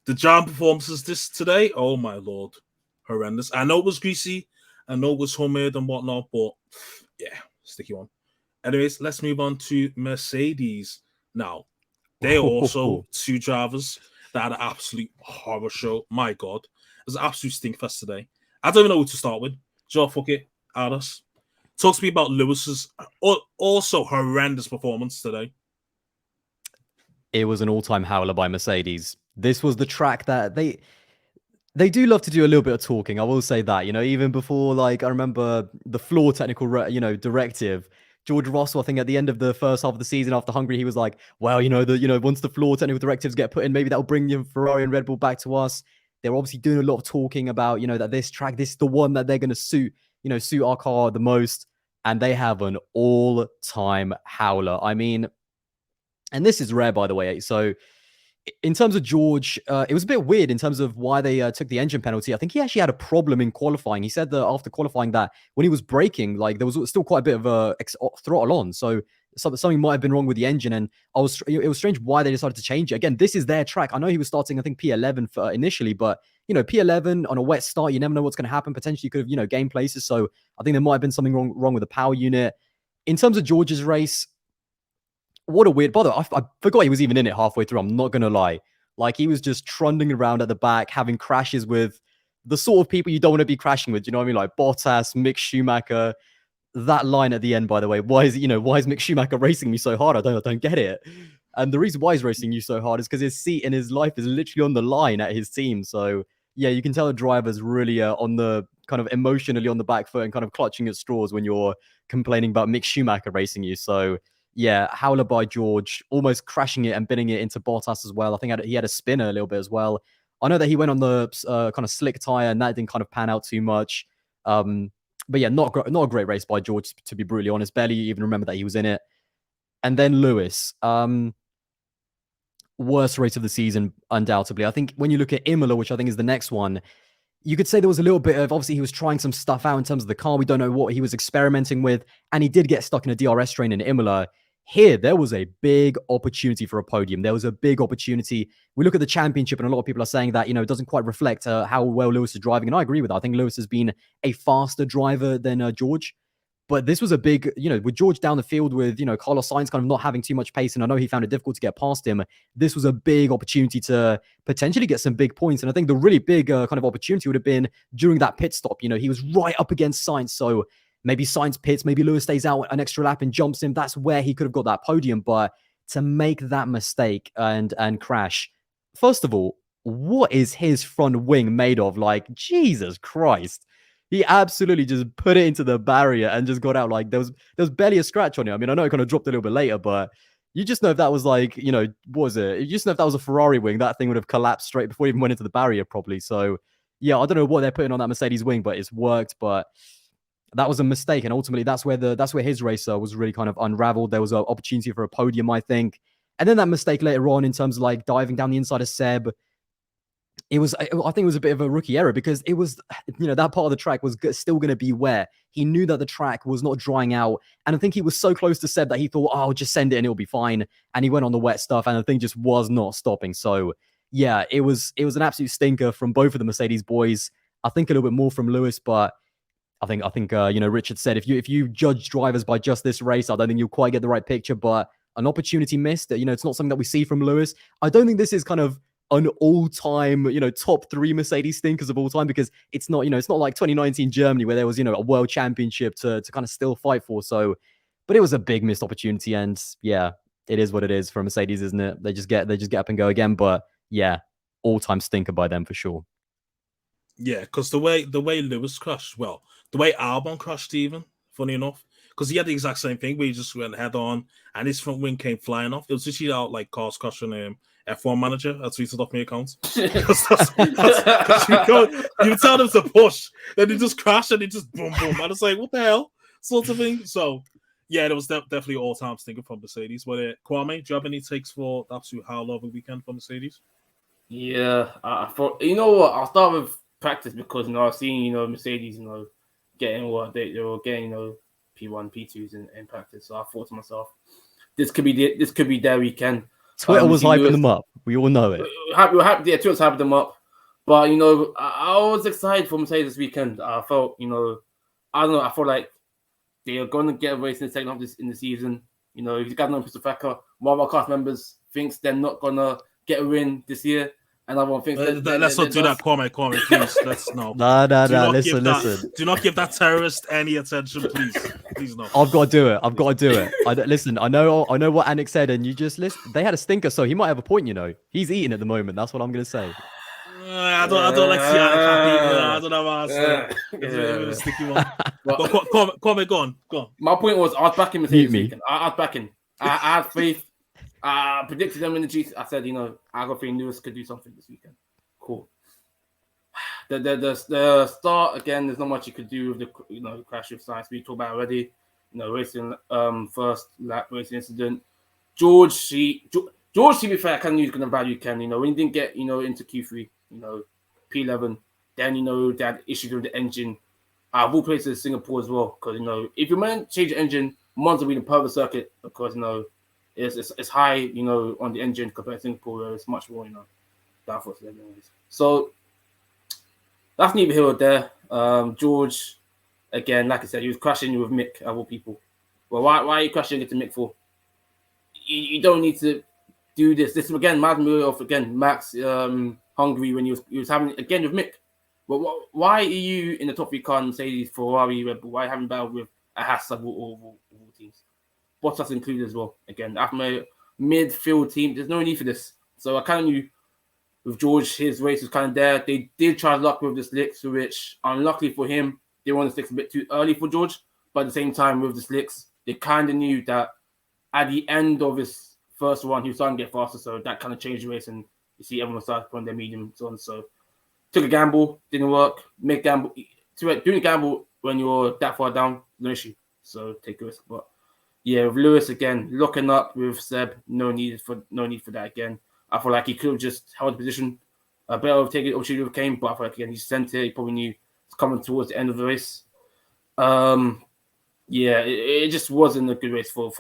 the jam performances today, oh my lord, horrendous. I know it was greasy, I know it was homemade and whatnot, but yeah, sticky one. Anyways, let's move on to Mercedes. Now, they are also two drivers that had an absolute horror show. My God, it was an absolute stinkfest today. I don't even know who to start with. Joe, fuck it, Aldas. Talk to me about Lewis's also horrendous performance today. It was an all-time howler by Mercedes. This was the track that they do love to do a little bit of talking. I will say that, even before, like, I remember the floor technical, directive. George Russell, I think at the end of the first half of the season after Hungary, he was like, well, once the floor technical directives get put in, maybe that'll bring Ferrari and Red Bull back to us. They're obviously doing a lot of talking about, that this track, this is the one that they're going to suit our car the most. And they have an all-time howler. I mean, and this is rare, by the way. So in terms of George, it was a bit weird in terms of why they took the engine penalty. I think he actually had a problem in qualifying. He said that after qualifying that when he was braking, like there was still quite a bit of a throttle on. So something might have been wrong with the engine. And it was strange why they decided to change it. Again, this is their track. I know he was starting, I think, P11 for, initially, but P11 on a wet start, you never know what's going to happen. Potentially could have, gained places. So I think there might have been something wrong with the power unit. In terms of George's race, what a weird bother. I forgot he was even in it halfway through. I'm not going to lie. Like, he was just trundling around at the back, having crashes with the sort of people you don't want to be crashing with. You know what I mean? Like Bottas, Mick Schumacher. That line at the end, by the way, why is Mick Schumacher racing me so hard? I don't get it. And the reason why he's racing you so hard is because his seat and his life is literally on the line at his team. So yeah, you can tell the driver's really on the kind of emotionally on the back foot and kind of clutching at straws when you're complaining about Mick Schumacher racing you. So yeah, howler by George, almost crashing it and binning it into Bottas as well. I think he had a spinner a little bit as well. I know that he went on the kind of slick tire and that didn't kind of pan out too much. But yeah, not a great race by George, to be brutally honest. Barely even remember that he was in it. And then Lewis, worst race of the season, undoubtedly. I think when you look at Imola, which I think is the next one, you could say there was a little bit of, obviously he was trying some stuff out in terms of the car. We don't know what he was experimenting with. And he did get stuck in a DRS train in Imola. Here, there was a big opportunity for a podium. There was a big opportunity. We look at the championship and a lot of people are saying that, it doesn't quite reflect how well Lewis is driving. And I agree with that. I think Lewis has been a faster driver than George. But this was a big, with George down the field with, Carlos Sainz kind of not having too much pace. And I know he found it difficult to get past him. This was a big opportunity to potentially get some big points. And I think the really big kind of opportunity would have been during that pit stop. He was right up against Sainz. So maybe Sainz pits, maybe Lewis stays out an extra lap and jumps him. That's where he could have got that podium. But to make that mistake and crash, first of all, what is his front wing made of? Like, Jesus Christ. He absolutely just put it into the barrier and just got out. Like, there was barely a scratch on it. I mean, I know it kind of dropped a little bit later, but you just know if that was like, what was it? You just know if that was a Ferrari wing, that thing would have collapsed straight before it even went into the barrier probably. So, yeah, I don't know what they're putting on that Mercedes wing, but it's worked. But that was a mistake, and ultimately that's where his race was really kind of unraveled. There was an opportunity for a podium, I think, and then that mistake later on in terms of like diving down the inside of Seb. I think it was a bit of a rookie error because it was, that part of the track was still going to be wet. He knew that the track was not drying out. And I think he was so close to Seb that he thought, I'll just send it and it'll be fine. And he went on the wet stuff and the thing just was not stopping. So yeah, it was an absolute stinker from both of the Mercedes boys. I think a little bit more from Lewis, but I think Richard said, if you judge drivers by just this race, I don't think you'll quite get the right picture, but an opportunity missed. It's not something that we see from Lewis. I don't think this is kind of an all-time, top 3 Mercedes stinkers of all time, because it's not, it's not like 2019 Germany where there was, a world championship to kind of still fight for. So, but it was a big missed opportunity, and yeah, it is what it is for Mercedes, isn't it? They just get up and go again. But yeah, all-time stinker by them for sure. Yeah, because the way Lewis crashed, well, the way Albon crashed, even funny enough, because he had the exact same thing where he just went head on and his front wing came flying off. It was literally out like cars crashing him. F1 manager, I tweeted off my account. You tell them to push, then they just crash and they just boom, boom. And it's like, what the hell? Sort of thing. So, yeah, it was definitely all-time stinker from Mercedes. But Kwame, do you have any takes for the absolute howler of the weekend for Mercedes? Yeah, I thought, what? I'll start with practice because, I've seen, Mercedes, getting what they were getting, P1, P2s in practice. So I thought to myself, this could be their weekend. Twitter was hyping them up. We all know it. We're happy. Yeah, Twitter's hyping them up. But, I was excited for Mercedes this weekend. I felt, I don't know, I felt like they are going to get a race in the second half in the season. If you guys know Pitstop Fracas, one of our cast members thinks they're not going to get a win this year. And everyone thinks let's not do that, Kwame, please. Let's no. Nah. Listen. Do not give that terrorist any attention, please. Please no. I've got to do it. Listen, I know what Anik said, and you just listen. They had a stinker, so he might have a point. He's eating at the moment. That's what I'm gonna say. I don't like to see Anik happy. I don't know what it's a sticky one. But Kwame, go on. My point was, I was backing Mercedes this weekend. I was backing. I had faith. I predicted them in the G. I said, I got feeling Lewis could do something this weekend. Cool. The start again. There's not much you could do with the crash with Sainz. We talked about already. Racing first lap racing incident. George George, to be fair, can use kind of bad you can. When he didn't get into Q3, P11, then they had issues with the engine. I've all places Singapore as well, because if you man change the engine, Monza will be the perfect circuit because it's high on the engine compared to Singapore, where it's much more downforce there anyways. So that's neither here or there. George, again, like I said, he was crashing with Mick of all people. Well, why are you crashing into Mick for? You don't need to do this. This again reminds me of Max Hungary when he was having again with Mick. But why are you in the top 3 car in Mercedes, Ferrari, Red Bull? Why are you having battle with a Haas of all teams? Bottas included as well. Again, after my midfield team, there's no need for this. So I kind of knew with George, his race was kind of there. They did try luck with the slicks, which unluckily for him, they won the slicks a bit too early for George. But at the same time, with the slicks, they kind of knew that at the end of his first one, he was starting to get faster. So that kind of changed the race, and you see everyone started putting their mediums on. So took a gamble, didn't work. Doing a gamble when you're that far down, no issue. So take a risk. But yeah, with Lewis again, locking up with Seb, no need for that again. I feel like he could have just held the position. A better overtaking opportunity came, but I feel like again he sent it. He probably knew it's coming towards the end of the race. Yeah, it just wasn't a good race for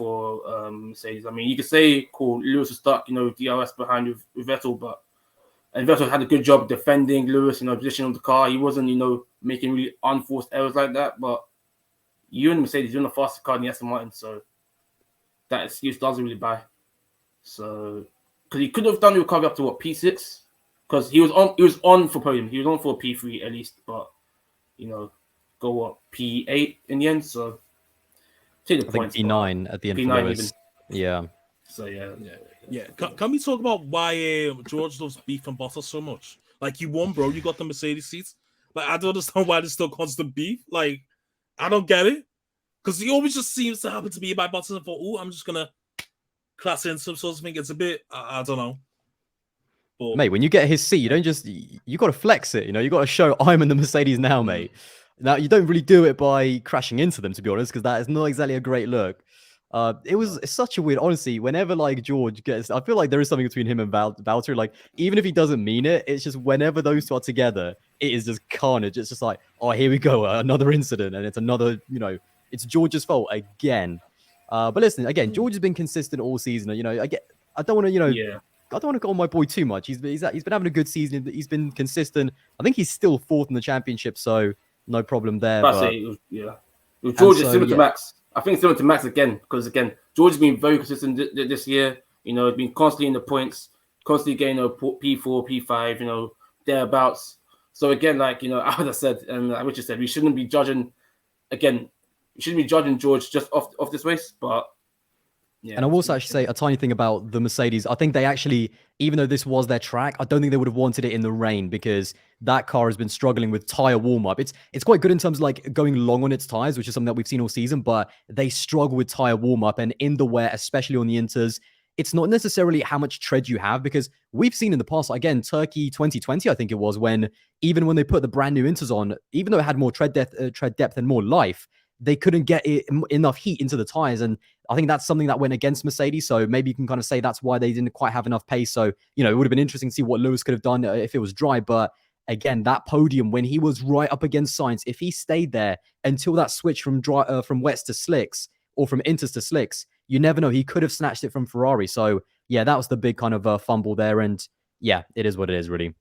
Mercedes. I mean, you could say cool, Lewis was stuck, DRS behind with Vettel, and Vettel had a good job defending Lewis, position of the car. He wasn't, making really unforced errors like that. But you and Mercedes, you're in the fastest car in the Aston Martin, so that excuse doesn't really buy. So, because he could have done the recovery up to P6, because he was on for podium. He was on for P3 at least, but go P8 in the end. So take the points. P9 at the end for Lewis. Yeah. So yeah. Can we talk about why George loves beef and Bottas so much? Like, you won, bro. You got the Mercedes seats. Like, I don't understand why there's still constant beef. Like, I don't get it. Because he always just seems to happen to be by Bottas and thought, I'm just gonna class in some sort of thing. It's a bit, I don't know. But, mate, when you get his seat, you don't just, you got to flex it. You got to show I'm in the Mercedes now, mate. Now, you don't really do it by crashing into them, to be honest, because that is not exactly a great look. It's such a weird, honestly, whenever like George gets, I feel like there is something between him and Valtteri. Like, even if he doesn't mean it, it's just whenever those two are together, it is just carnage. It's just like, oh, here we go, another incident, and it's another, it's George's fault again. But listen, again, George has been consistent all season. I don't want to, I don't want to go on my boy too much. He's been having a good season. He's been consistent. I think he's still 4th in the championship, so no problem there. With George, it's similar to Max. I think it's similar to Max again, because again, George has been very consistent this year. He's been constantly in the points, constantly getting P4, P5, thereabouts. So again, like as I said, and like Richard said, we shouldn't be judging. Again, we shouldn't be judging George just off this race, but. Yeah, and I will also actually say a tiny thing about the Mercedes. I think they actually, even though this was their track, I don't think they would have wanted it in the rain, because that car has been struggling with tire warm-up. It's quite good in terms of like going long on its tires, which is something that we've seen all season, but they struggle with tire warm-up, and in the wet, especially on the inters, it's not necessarily how much tread you have, because we've seen in the past, again, Turkey 2020, I think it was, when even when they put the brand new inters on, even though it had more tread depth and more life, they couldn't get enough heat into the tires. And I think that's something that went against Mercedes. So maybe you can kind of say that's why they didn't quite have enough pace. So, it would have been interesting to see what Lewis could have done if it was dry. But again, that podium, when he was right up against Sainz, if he stayed there until that switch from wets to slicks, or from inters to slicks, you never know. He could have snatched it from Ferrari. So yeah, that was the big kind of fumble there. And yeah, it is what it is, really.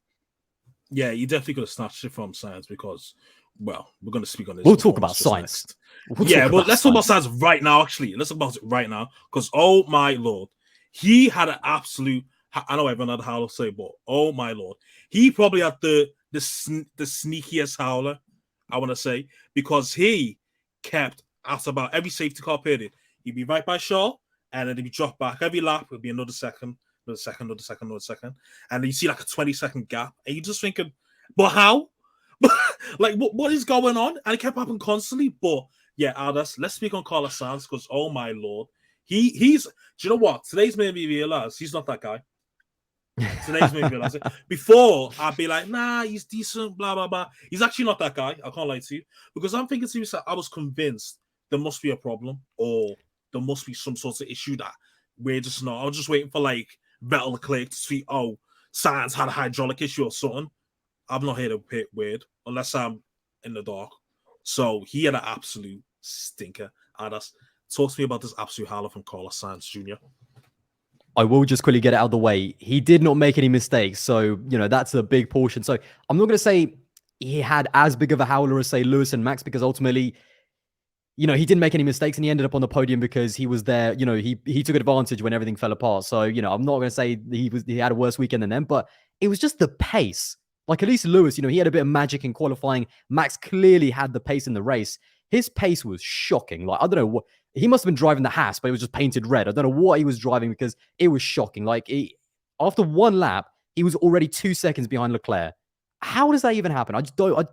Yeah, you definitely could have snatched it from Sainz, because, well, we're going to speak on this. We'll talk about Sainz. Let's talk about Sainz right now, actually. Let's talk about it right now, because, oh my Lord, he had an absolute, I know everyone had a howler say, but oh my Lord, he probably had the sneakiest howler, I want to say, because he kept, after about every safety car period, he'd be right by Shaw, and then he'd be dropped back. Every lap would be another second. And then you see like a 20-second gap, and you're just thinking, but how? Like, what is going on? And it kept happening constantly. But yeah, Aldas, let's speak on Carlos Sainz, because oh my Lord, he's. Do you know what? Today's made me realize he's not that guy. Today's made me realize it. Before, I'd be like, nah, he's decent, blah blah blah. He's actually not that guy. I can't lie to you, because I'm thinking to myself, I was convinced there must be a problem, or there must be some sort of issue that we're just not. I was just waiting for like Vettel Leclerc to see, oh, Sainz had a hydraulic issue or something. I'm not here to pick weird unless I'm in the dark. So he had an absolute stinker. Aldas, talk to me about this absolute howler from Carlos Sainz Jr. I will just quickly get it out of the way. He did not make any mistakes. So, that's a big portion. So I'm not going to say he had as big of a howler as, say, Lewis and Max, because ultimately, he didn't make any mistakes and he ended up on the podium because he was there. He took advantage when everything fell apart. So, I'm not going to say he had a worse weekend than them, but it was just the pace. Like, at least Lewis, he had a bit of magic in qualifying. Max clearly had the pace in the race. His pace was shocking. Like, I don't know what he must have been driving the Haas, but it was just painted red. I don't know what he was driving because it was shocking. Like, after one lap, he was already 2 seconds behind Leclerc. How does that even happen? I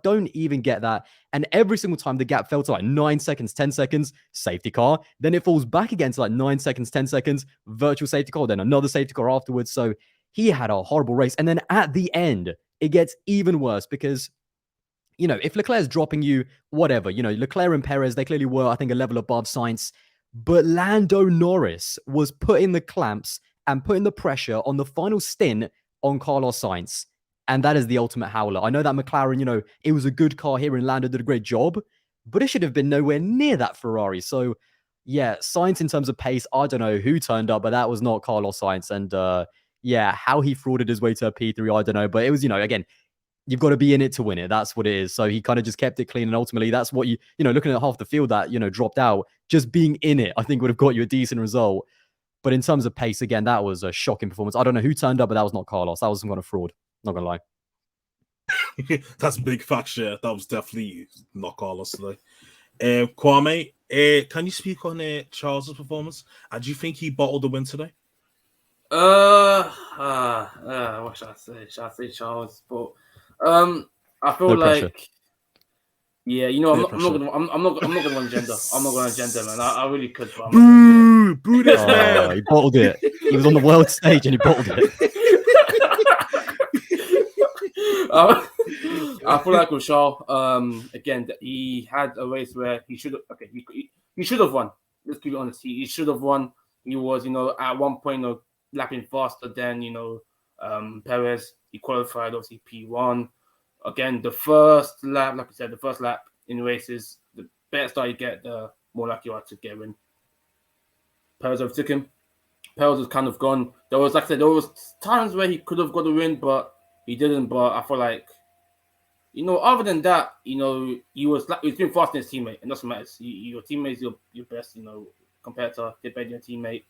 don't even get that. And every single time the gap fell to like 9 seconds, 10 seconds, safety car. Then it falls back again to like 9 seconds, 10 seconds, virtual safety car, then another safety car afterwards. So he had a horrible race. And then at the end, it gets even worse because, if Leclerc's dropping you, whatever, Leclerc and Perez, they clearly were, I think, a level above Sainz. But Lando Norris was putting the clamps and putting the pressure on the final stint on Carlos Sainz. And that is the ultimate howler. I know that McLaren, it was a good car here and Lando did a great job, but it should have been nowhere near that Ferrari. So, yeah, Sainz in terms of pace, I don't know who turned up, but that was not Carlos Sainz. And, how he frauded his way to a P3, I don't know. But it was, again, you've got to be in it to win it. That's what it is. So he kind of just kept it clean. And ultimately, that's what looking at half the field that, dropped out, just being in it, I think would have got you a decent result. But in terms of pace, again, that was a shocking performance. I don't know who turned up, but that was not Carlos. That was some kind of fraud. Not going to lie. That's a big fact, yeah. That was definitely not Carlos today. Kwame, can you speak on Charles's performance? And do you think he bottled the win today? What should I say? Should I say Charles? But I feel like, yeah, I'm not gonna run gender. I'm not gonna gender, man. I really could, but boo this man. He bottled it. He was on the world stage and he bottled it. I feel like with Charles, again, he had a race where he should have. Okay, he should have won. Let's keep it honest. He should have won. He was, at one point, lapping faster than Perez. He qualified obviously P1. Again, the first lap, like I said, the first lap in races, the better start you get, the more likely you are to get a win. Perez overtook him. Perez was kind of gone. There was times where he could have got a win, but he didn't. But I feel like, other than that, he was doing faster than his teammate, and doesn't matter. Your teammate is your best, competitor, did better than your teammate.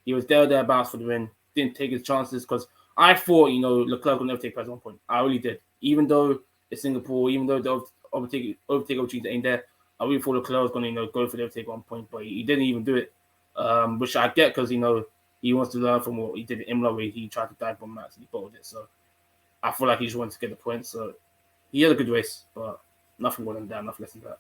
He was thereabouts for the win. Didn't take his chances because I thought, Leclerc would never take Perez at one point. I really did. Even though it's Singapore, even though the overtake opportunity ain't there, I really thought Leclerc was going to, go for the overtake at one point, but he didn't even do it. Which I get because, he wants to learn from what he did in Imola where he tried to dive on Max and he bottled it. So I feel like he just wanted to get the points. So he had a good race, but nothing more than that, nothing less than that.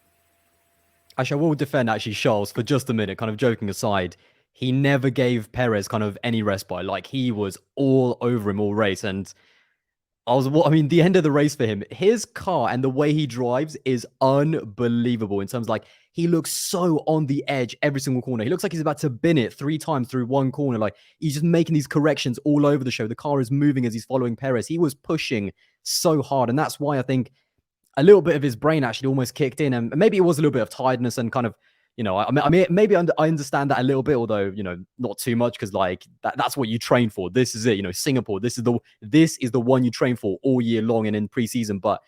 Actually, I will defend Charles for just a minute, kind of joking aside. He never gave Perez kind of any respite. Like, he was all over him all race. And the end of the race for him, his car and the way he drives is unbelievable in terms of, he looks so on the edge every single corner. He looks like he's about to bin it 3 times through one corner. Like, he's just making these corrections all over the show. The car is moving as he's following Perez. He was pushing so hard. And that's why I think a little bit of his brain actually almost kicked in. And maybe it was a little bit of tiredness and kind of, maybe I understand that a little bit, although, not too much, because that's what you train for. This is it, Singapore. This is the one you train for all year long and in preseason. But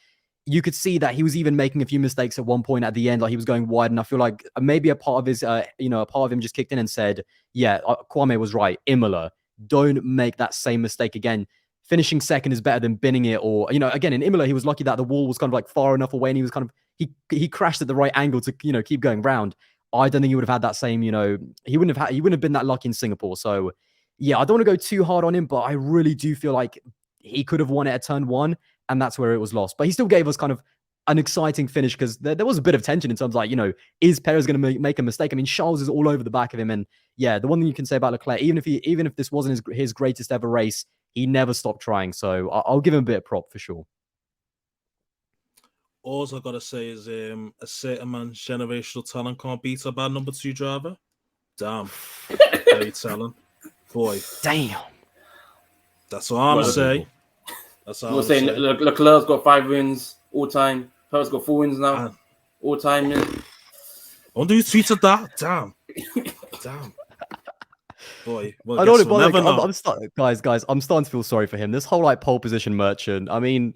you could see that he was even making a few mistakes at one point at the end, like he was going wide. And I feel like maybe a part of his, a part of him just kicked in and said, yeah, Kwame was right. Imola, don't make that same mistake again. Finishing second is better than binning it. Or, again, in Imola, he was lucky that the wall was kind of far enough away and he was kind of, he crashed at the right angle to, keep going round. I don't think he would have had that same, he wouldn't have been that lucky in Singapore. So yeah, I don't want to go too hard on him, but I really do feel like he could have won it at turn 1 and that's where it was lost. But he still gave us kind of an exciting finish because there was a bit of tension in terms of is Perez going to make a mistake? I mean, Charles is all over the back of him. And yeah, the one thing you can say about Leclerc, even if this wasn't his greatest ever race, he never stopped trying. So I'll give him a bit of prop for sure. All I gotta say is a certain man's generational talent can't beat a bad number 2 driver. Damn. Very talent. Boy. Damn. That's what I'm Well, saying. That's You all were I'm saying saying. Leclerc's got 5 wins all time. Perez got 4 wins now And all time. I wonder who tweeted that. Damn. Boy, well, I I don't guess know, we'll but never know. guys, I'm starting to feel sorry for him. This whole like pole position merchant. I mean,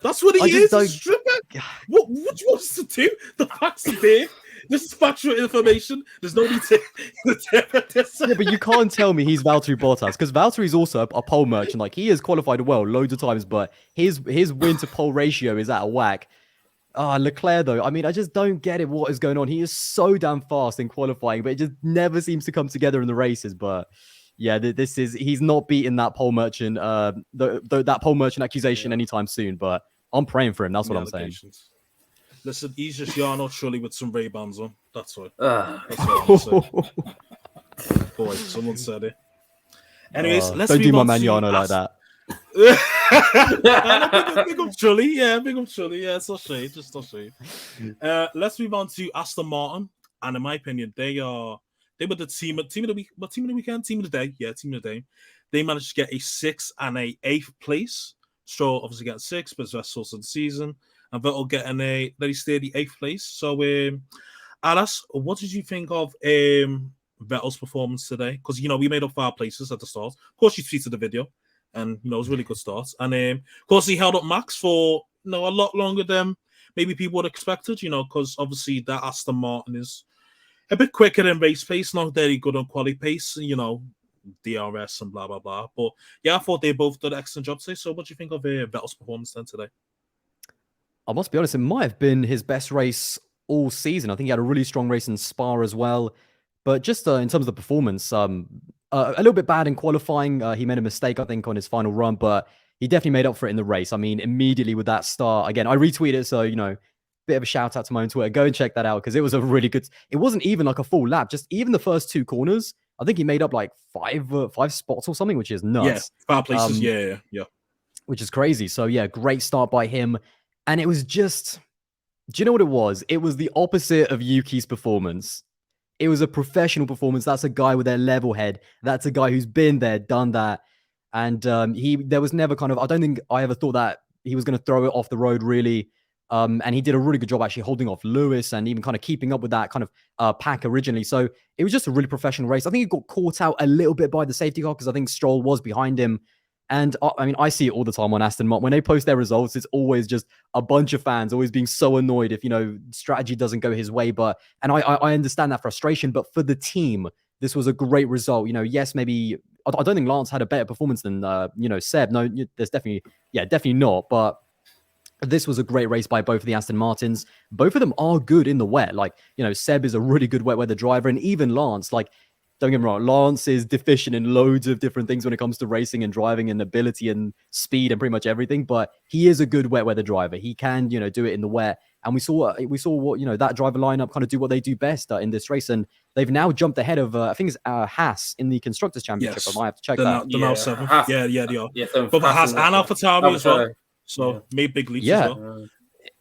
That's what he I is. just A don't. stripper. What do you want us to do? The facts are there. This is factual information. There's no need to. Yeah, but you can't tell me he's Valtteri Bottas because Valtteri's also a pole merchant. Like he has qualified well loads of times, but his win to pole ratio is out of whack. Leclerc though, I mean, I just don't get it. What is going on? He is so damn fast in qualifying, but it just never seems to come together in the races. But yeah, he's not beating that pole merchant, that pole merchant accusation anytime soon. But I'm praying for him. That's what I'm saying. Listen, he's just Yarno Trulli with some Ray-Bans on. That's all. That's what I'm saying. Boy, someone said it. Anyways, let's don't move do my on man to Yarno like that. Big up Trulli. Yeah, big up Trulli. Yeah, it's not shade. Just not shade. Let's move on to Aston Martin. And in my opinion, they were the team of the week. What team of the weekend? Team of the day. Yeah, team of the day. They managed to get a 6th and a 8th place. Stroll obviously getting 6th, but it's best source of the season. And Vettel getting they stay the 8th place. So, Aldas, what did you think of Vettel's performance today? Because we made up 5 places at the start. Of course, you tweeted the video, and it was a really good start. And of course, he held up Max for a lot longer than maybe people would have expected. Because obviously that Aston Martin is a bit quicker than race pace, not very good on quali pace. DRS and blah blah blah. But yeah, I thought they both did an excellent job today. So, what do you think of Vettel's performance then today? I must be honest, it might have been his best race all season. I think he had a really strong race in Spa as well. But just in terms of the performance, a little bit bad in qualifying. He made a mistake, I think, on his final run, but he definitely made up for it in the race. I mean, immediately with that start, again, I retweeted it, so, bit of a shout out to my own Twitter. Go and check that out because it was a really good... It wasn't even like a full lap. Just even the first 2 corners, I think he made up like 5 spots or something, which is nuts. Yeah, 5 places. Yeah. Which is crazy. So, yeah, great start by him. And it was just... Do you know what it was? It was the opposite of Yuki's performance. It was a professional performance. That's a guy with a level head. That's a guy who's been there, done that. And there was never I don't think I ever thought that he was going to throw it off the road, really. And he did a really good job actually holding off Lewis and even kind of keeping up with that kind of pack originally. So it was just a really professional race. I think he got caught out a little bit by the safety car because I think Stroll was behind him. And I mean, I see it all the time on Aston Martin. When they post their results, it's always just a bunch of fans always being so annoyed if, strategy doesn't go his way. And I understand that frustration. But for the team, this was a great result. Yes, maybe I don't think Lance had a better performance than, Seb. No, there's definitely not. But this was a great race by both of the Aston Martins. Both of them are good in the wet. Like, Seb is a really good wet weather driver. And even Lance, don't get me wrong, Lance is deficient in loads of different things when it comes to racing and driving and ability and speed and pretty much everything. But he is a good wet weather driver. He can, do it in the wet. And we saw what, that driver lineup kind of do what they do best in this race. And they've now jumped ahead of, I think it's Haas in the Constructors' Championship. Yes. I might have to check they're that. Now 7th. Haas. Yeah, they are. Yeah, but Haas and AlphaTauri as well. So made big leaps as well.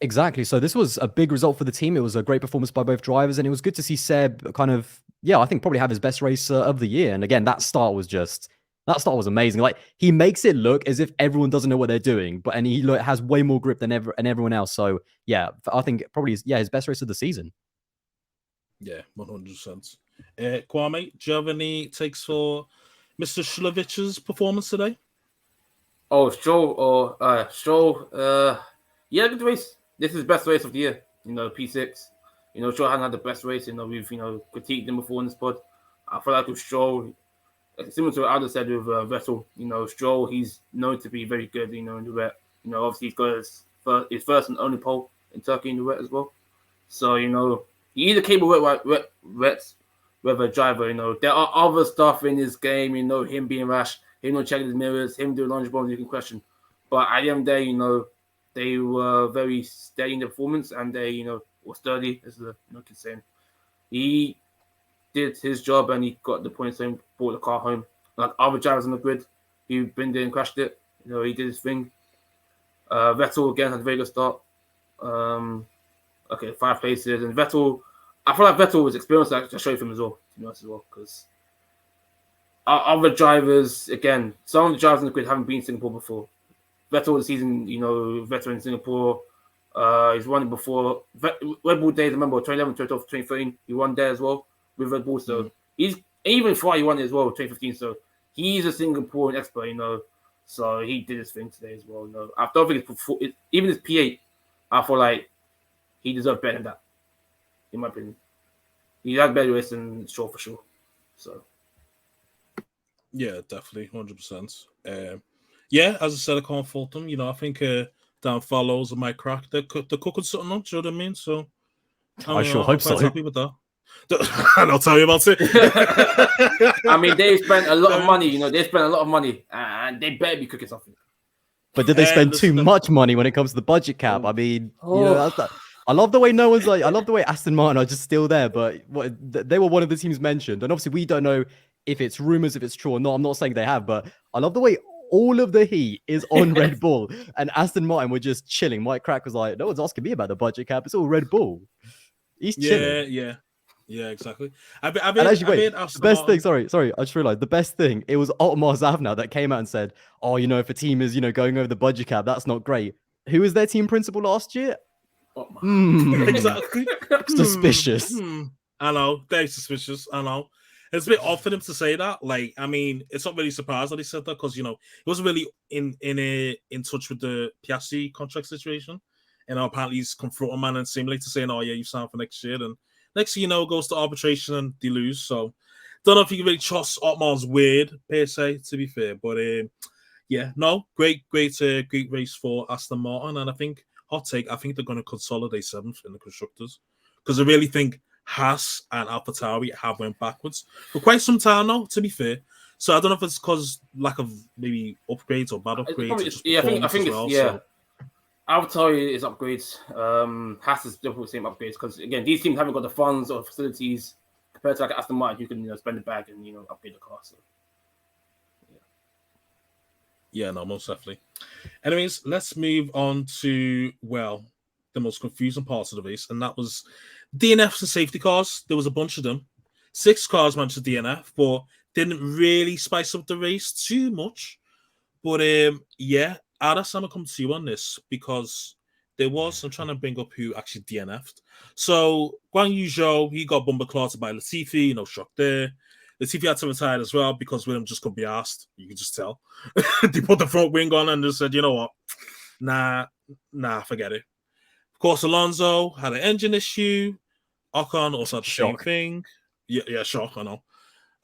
Exactly. So this was a big result for the team. It was a great performance by both drivers, and it was good to see Seb kind of, I think probably have his best race of the year. And again, that start was amazing. Like, he makes it look as if everyone doesn't know what they're doing, and he has way more grip than everyone else. So yeah, I think probably his best race of the season. Yeah, 100%. Kwame, do you have any takes for Mr. Shlovich's performance today? Oh, Stroll, yeah, good race. This is his best race of the year. P6. Stroll hasn't had the best race. We've critiqued him before in this pod. I feel like with Stroll, similar to what Aldas said with Vettel, Stroll, he's known to be very good, in the wet. Obviously he's got his first and only pole in Turkey in the wet as well. So, he either capable wet weather driver. There are other stuff in his game, him being rash, him not checking his mirrors, him doing lunge bombs, you can question. But at the end of the day, they were very steady in their performance, and they, were sturdy, as the kid's saying. He did his job, and he got the points and brought the car home. Like other drivers on the grid, he'd been there and crashed it. He did his thing. Vettel again had a very good start. 5 places, and Vettel. I feel like Vettel was experienced. Like, to show him as well, because other drivers, again, some of the drivers in the grid haven't been in Singapore before. Vettel the season, veteran in Singapore. He's won it before. Red Bull days, remember, 2011, 2012, 2013, he won there as well with Red Bull. So he's even before he won it as well, 2015. So he's a Singaporean expert, So he did his thing today as well. I don't think even his P8, I feel like he deserved better than that, in my opinion. He had better race than Shaw for sure. So. Yeah, definitely, 100%. Yeah, as I said, I can't fault them. I think Dan follows might crack. They're cooking something up. Do you know what I mean? So I sure hope so. I'm quite happy with that. And I'll tell you about it. I mean, they spent a lot of money. They spent a lot of money, and they better be cooking something. But did they spend too much money when it comes to the budget cap? I mean, that's that. I love the way no one's like. I love the way Aston Martin are just still there, but they were one of the teams mentioned, and obviously we don't know if it's rumors, if it's true or not. I'm not saying they have, but I love the way all of the heat is on Red Bull, and Aston Martin were just chilling. Mike Crack was like, "No one's asking me about the budget cap. It's all Red Bull." He's chilling. Yeah, exactly. The best thing, sorry, I just realized the best thing, it was Otmar Zavna that came out and said, "Oh, if a team is, going over the budget cap, that's not great." Who was their team principal last year? Exactly. Suspicious. I know, very suspicious. I know. It's a bit odd for them to say that. Like, I mean, it's not really surprised that he said that because he wasn't really in touch with the Piastri contract situation. Apparently he's confronting man and simulator saying, "Oh yeah, you signed for next year," and next thing you know, goes to arbitration and they lose. So, don't know if you can really trust Otmar's word per se. To be fair, but great race for Aston Martin, and I think hot take. I think they're going to consolidate 7th in the constructors because I really think Haas and AlphaTauri have went backwards for quite some time now, to be fair. So I don't know if it's because lack of maybe upgrades or bad upgrades. I think AlphaTauri is upgrades. Haas is definitely the same upgrades because again, these teams haven't got the funds or facilities compared to like Aston Martin, who can spend the bag and upgrade the car. So. Yeah, no, most definitely. Anyways, let's move on to the most confusing parts of the race, and that was DNFs and safety cars. There was a bunch of them. 6 cars managed to DNF, but didn't really spice up the race too much. But Aldas, I'm gonna come to you on this because I'm trying to bring up who actually DNF'd. So Guan Yu Zhou, he got bumper clotted by Latifi, no shock there. Latifi had to retire as well because Williams just couldn't be asked. You can just tell. They put the front wing on and just said, "You know what? Nah, forget it." Of course, Alonso had an engine issue. Ocon also had the same thing. Yeah, shock, I know.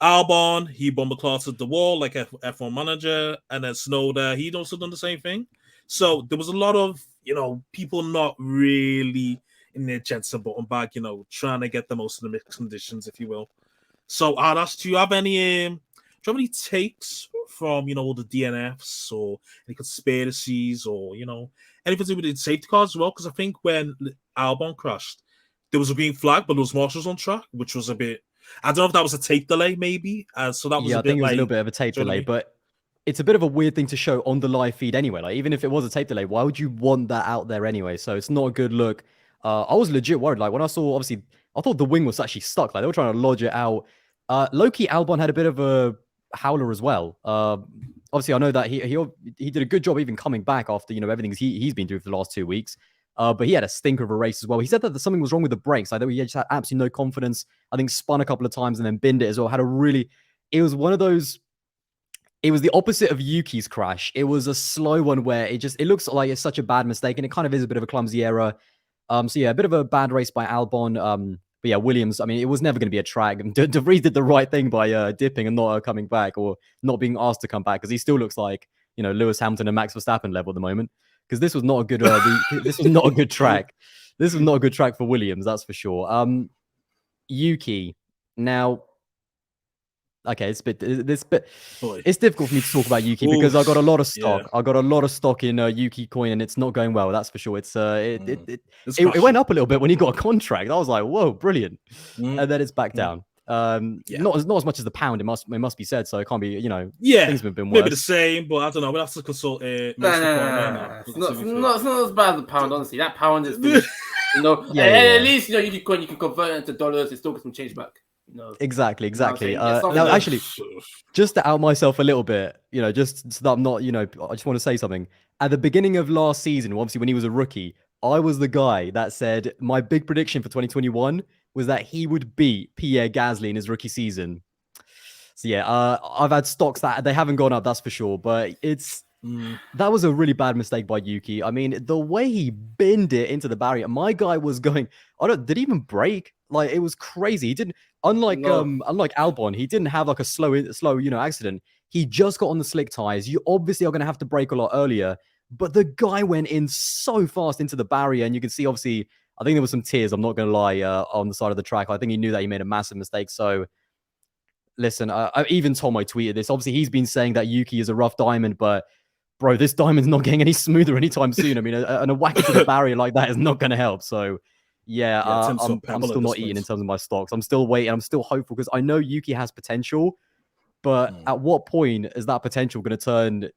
Albon, he bumper clotted the wall like F1 manager, and then Snowder, he'd also done the same thing. So there was a lot of, people not really in their Jensen button bag, trying to get the most of the mixed conditions, if you will. So Aldas, do you have any takes from, all the DNFs or any conspiracies or, anything to do with the safety cars as well? Because I think when Albon crashed, there was a green flag, but there was marshals on track, which was a bit. I don't know if that was a tape delay, maybe. So that was I think it was a little bit of a tape delay, but it's a bit of a weird thing to show on the live feed anyway. Like, even if it was a tape delay, why would you want that out there anyway? So it's not a good look. I was legit worried. Like, when I saw, obviously, I thought the wing was actually stuck. Like, they were trying to lodge it out. Low-key, Albon had a bit of a howler as well. Obviously, I know that he did a good job even coming back after, everything he's been through for the last 2 weeks. But he had a stinker of a race as well. He said that something was wrong with the brakes. Like, he just had absolutely no confidence. I think spun a couple of times and then binned it as well. It was one of those. It was the opposite of Yuki's crash. It was a slow one where it looks like it's such a bad mistake, and it kind of is a bit of a clumsy error. So yeah, a bit of a bad race by Albon. But yeah, Williams, I mean, it was never going to be a track. De Vries did the right thing by dipping and not coming back or not being asked to come back because he still looks like, Lewis Hamilton and Max Verstappen level at the moment. Because this was not a good this was not a good track. This was not a good track for Williams, that's for sure. Yuki. Now, okay, it's difficult for me to talk about Yuki because I got a lot of stock. Yeah. I got a lot of stock in Yuki coin, and it's not going well. That's for sure. It went up a little bit when he got a contract. I was like, whoa, brilliant, and then it's back down. Not as much as the pound. It must be said. So it can't be. Things have been worse. Maybe the same, but I don't know. We'll have to consult. It's not as bad as the pound. Honestly, that pound is. At least you can convert it into dollars. It still gets some change back. Exactly. Yeah, Now, actually, just to out myself a little bit, just so that I'm not, I just want to say something. At the beginning of last season, obviously when he was a rookie, I was the guy that said my big prediction for 2021 was that he would beat Pierre Gasly in his rookie season. So yeah, I've had stocks that they haven't gone up, that's for sure. But that was a really bad mistake by Yuki. I mean, the way he binned it into the barrier, my guy was going. Did he even brake? Like, it was crazy. He didn't. Unlike Albon, he didn't have like a slow accident. He just got on the slick tires. You obviously are going to have to brake a lot earlier. But the guy went in so fast into the barrier, and you can see obviously. I think there was some tears. I'm not going to lie on the side of the track. I think he knew that he made a massive mistake. So. Listen, even Tomo tweeted this. Obviously, he's been saying that Yuki is a rough diamond, but bro, this diamond's not getting any smoother anytime soon. I mean, a whack into the barrier like that is not going to help. So, yeah, I'm still not eating in terms of my stocks. I'm still waiting. I'm still hopeful because I know Yuki has potential, but at what point is that potential going to turn?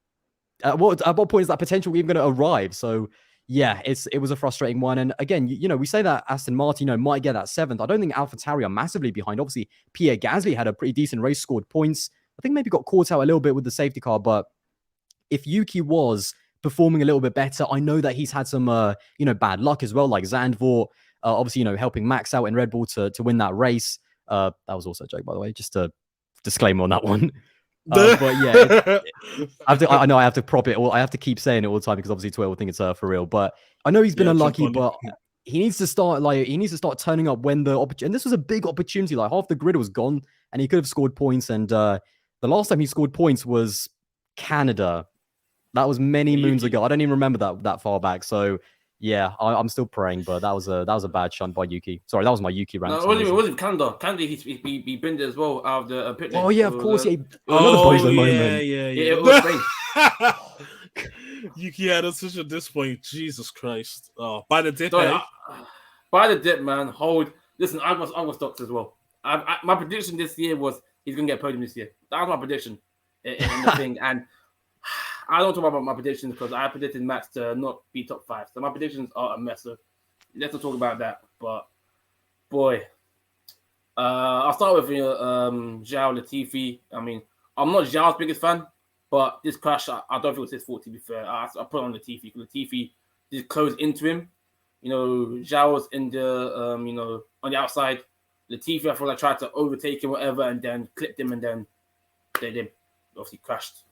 At what point is that potential even going to arrive? So, yeah, it was a frustrating one. And again, we say that Aston Martin, might get that 7th. I don't think AlphaTauri are massively behind. Obviously, Pierre Gasly had a pretty decent race, scored points. I think maybe got caught out a little bit with the safety car. But if Yuki was performing a little bit better, I know that he's had some, bad luck as well, like Zandvoort, obviously, helping Max out in Red Bull to win that race. That was also a joke, by the way, just a disclaimer on that one. But yeah, I know I have to prop it, or I have to keep saying it all the time because obviously Twitter will think it's for real. But I know he's been unlucky, but he needs to start turning up when the opportunity. And this was a big opportunity. Like half the grid was gone, and he could have scored points. And the last time he scored points was Canada. That was many moons ago. I don't even remember that far back. So yeah, I'm still praying, but that was a bad shunt by Yuki. Sorry, that was my Yuki rant. No, it wasn't Canada. Canada, he binned it as well out of the pit lane. Oh yeah, of course. Yeah. It was great. Yuki had such a disappointment. Jesus Christ! Oh, by the dip, by the dip, man. Listen, I got stocks as well. My prediction this year was he's gonna get a podium this year. That was my prediction in the thing, and I don't talk about my predictions because I predicted Max to not be top 5. So my predictions are a mess. So let's not talk about that. But boy, I'll start with Zhao Latifi. I mean, I'm not Zhao's biggest fan, but this crash, I don't think it was his fault. To be fair, I put it on Latifi because Latifi just closed into him. Zhao was in the on the outside. Latifi, I feel like tried to overtake him, whatever, and then clipped him, and then they obviously crashed.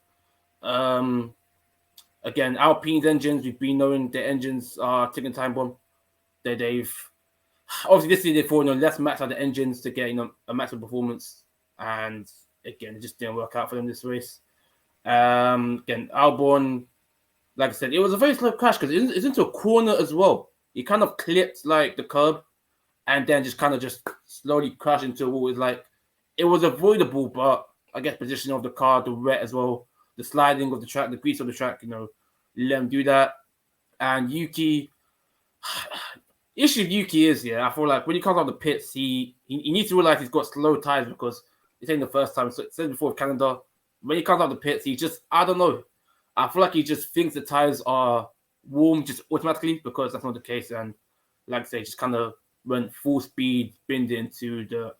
Again, Alpine's engines, we've been knowing their engines are ticking time bomb. They've obviously this year they thought let's max out the engines to get a maximum performance, and again it just didn't work out for them this race. Again, Albon, like I said, it was a very slow crash because it's into a corner as well. He kind of clipped like the curb, and then just slowly crashed into a wall. It's like it was avoidable, but I guess position of the car, the wet as well. The sliding of the track, the grease of the track, let him do that. And Yuki, issue of Yuki is, I feel like when he comes out of the pits, he needs to realize he's got slow tires because it's ain't the first time. So it said before with Canada, when he comes out of the pits, he just, I don't know. I feel like he just thinks the tires are warm just automatically because that's not the case. And like I say, just kind of went full speed, binned into the,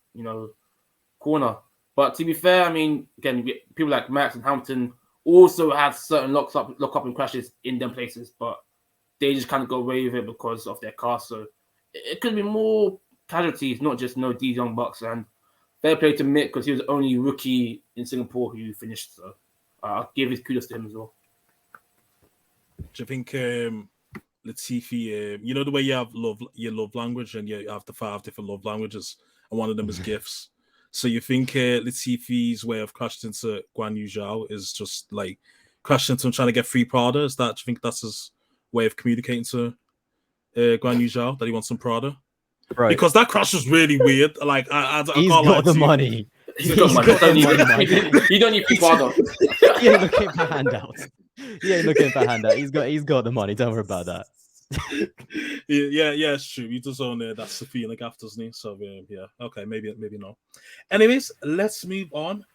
corner. But to be fair, I mean, again, people like Max and Hamilton also have certain lock up and crashes in them places, but they just kind of go away with it because of their car. So it could be more casualties, not just these young bucks. And fair play to Mick because he was the only rookie in Singapore who finished. So I'll give his kudos to him as well. Do you think Latifi, the way you have your love language and you have the 5 different love languages, and one of them is gifts. So you think Latifi's way of crashing into Guan Yu Zhao is just like crashing into him trying to get free Prada? Do you think that's his way of communicating to Guan Yu Zhao that he wants some Prada? Right. Because that crash was really weird. Like he's got the money. He's got money. He don't need free Prada. He ain't looking for handouts. He's got the money. Don't worry about that. yeah, it's true. He does own that Sofia after, doesn't he? So yeah, okay, maybe not. Anyways, let's move on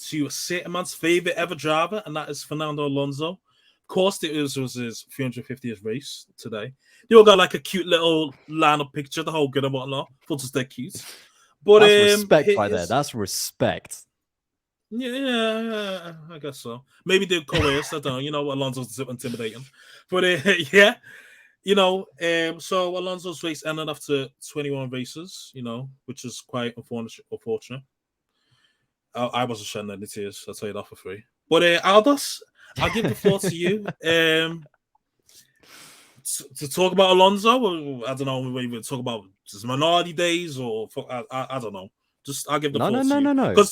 to Sainz's favorite ever driver, and that is Fernando Alonso. Of course, it was his 350th race today. They all got like a cute little lineup picture, the whole good and whatnot. Thought it was dead cute. But That's respect right there. That's respect. Yeah, I guess so. Maybe they're coerced. I don't know. You know, Alonso's intimidating. But yeah, you know, so Alonso's race ended after 21 races, you know, which is quite unfortunate. I wasn't shedding any tears. I'll tell you that for free. But Aldas, I'll give the floor to you. To talk about Alonso, or, I don't know, maybe we talk about his minority days, or I don't know. Just I'll give the floor to you. No. Because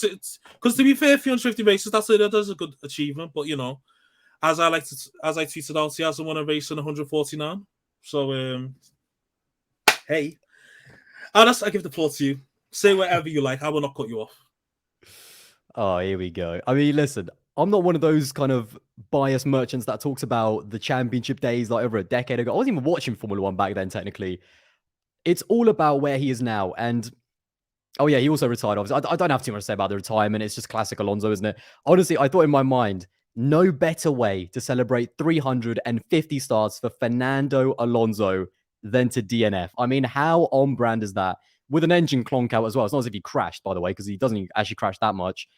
to be fair, 350 races, that's a good achievement. But you know, as I tweeted out, he hasn't won a race in 149. So hey, Aldas, I give the floor to you. Say whatever you like. I will not cut you off. Oh, here we go. I mean, listen, I'm not one of those kind of biased merchants that talks about the championship days like over a decade ago. I wasn't even watching Formula One back then, technically. It's all about where he is now. And, oh yeah, he also retired, obviously. I don't have too much to say about the retirement. It's just classic Alonso, isn't it? Honestly, I thought in my mind, no better way to celebrate 350 starts for Fernando Alonso than to DNF. I mean, how on brand is that? With an engine clonk out as well. It's not as if he crashed, by the way, because he doesn't actually crash that much.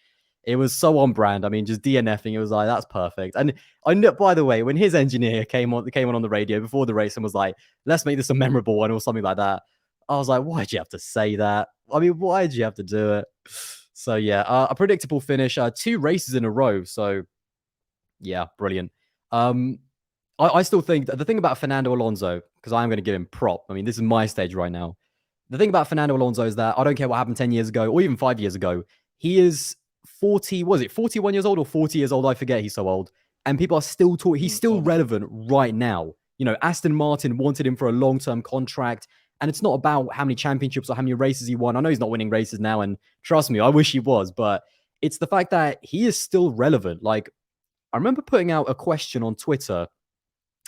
It was so on brand. I mean, just DNFing, it was like, that's perfect. And I know, by the way, when his engineer came on the radio before the race and was like, let's make this a memorable one or something like that, I was like, why'd you have to say that? I mean, why'd you have to do it? So yeah, a predictable finish, 2 races in a row. So yeah, brilliant. I still think that the thing about Fernando Alonso, because I'm going to give him prop. I mean, this is my stage right now. The thing about Fernando Alonso is that I don't care what happened 10 years ago or even 5 years ago. He is 41 years old or 40 years old? I forget, he's so old. And people are still talking. He's still relevant right now. You know, Aston Martin wanted him for a long-term contract. And it's not about how many championships or how many races he won. I know he's not winning races now. And trust me, I wish he was. But it's the fact that he is still relevant. Like, I remember putting out a question on Twitter.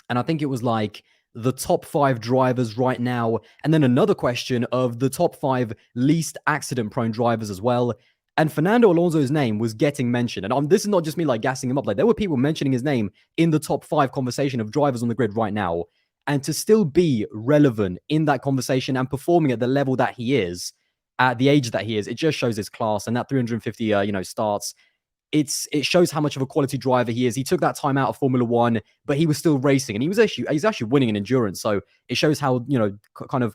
And I think it was like the top 5 drivers right now. And then another question of the top 5 least accident-prone drivers as well. And Fernando Alonso's name was getting mentioned. And this is not just me like gassing him up. Like, there were people mentioning his name in the top 5 conversation of drivers on the grid right now. And to still be relevant in that conversation and performing at the level that he is, at the age that he is, it just shows his class. And that 350, starts, it shows how much of a quality driver he is. He took that time out of Formula One, but he was still racing, and he's actually winning in endurance. So it shows how kind of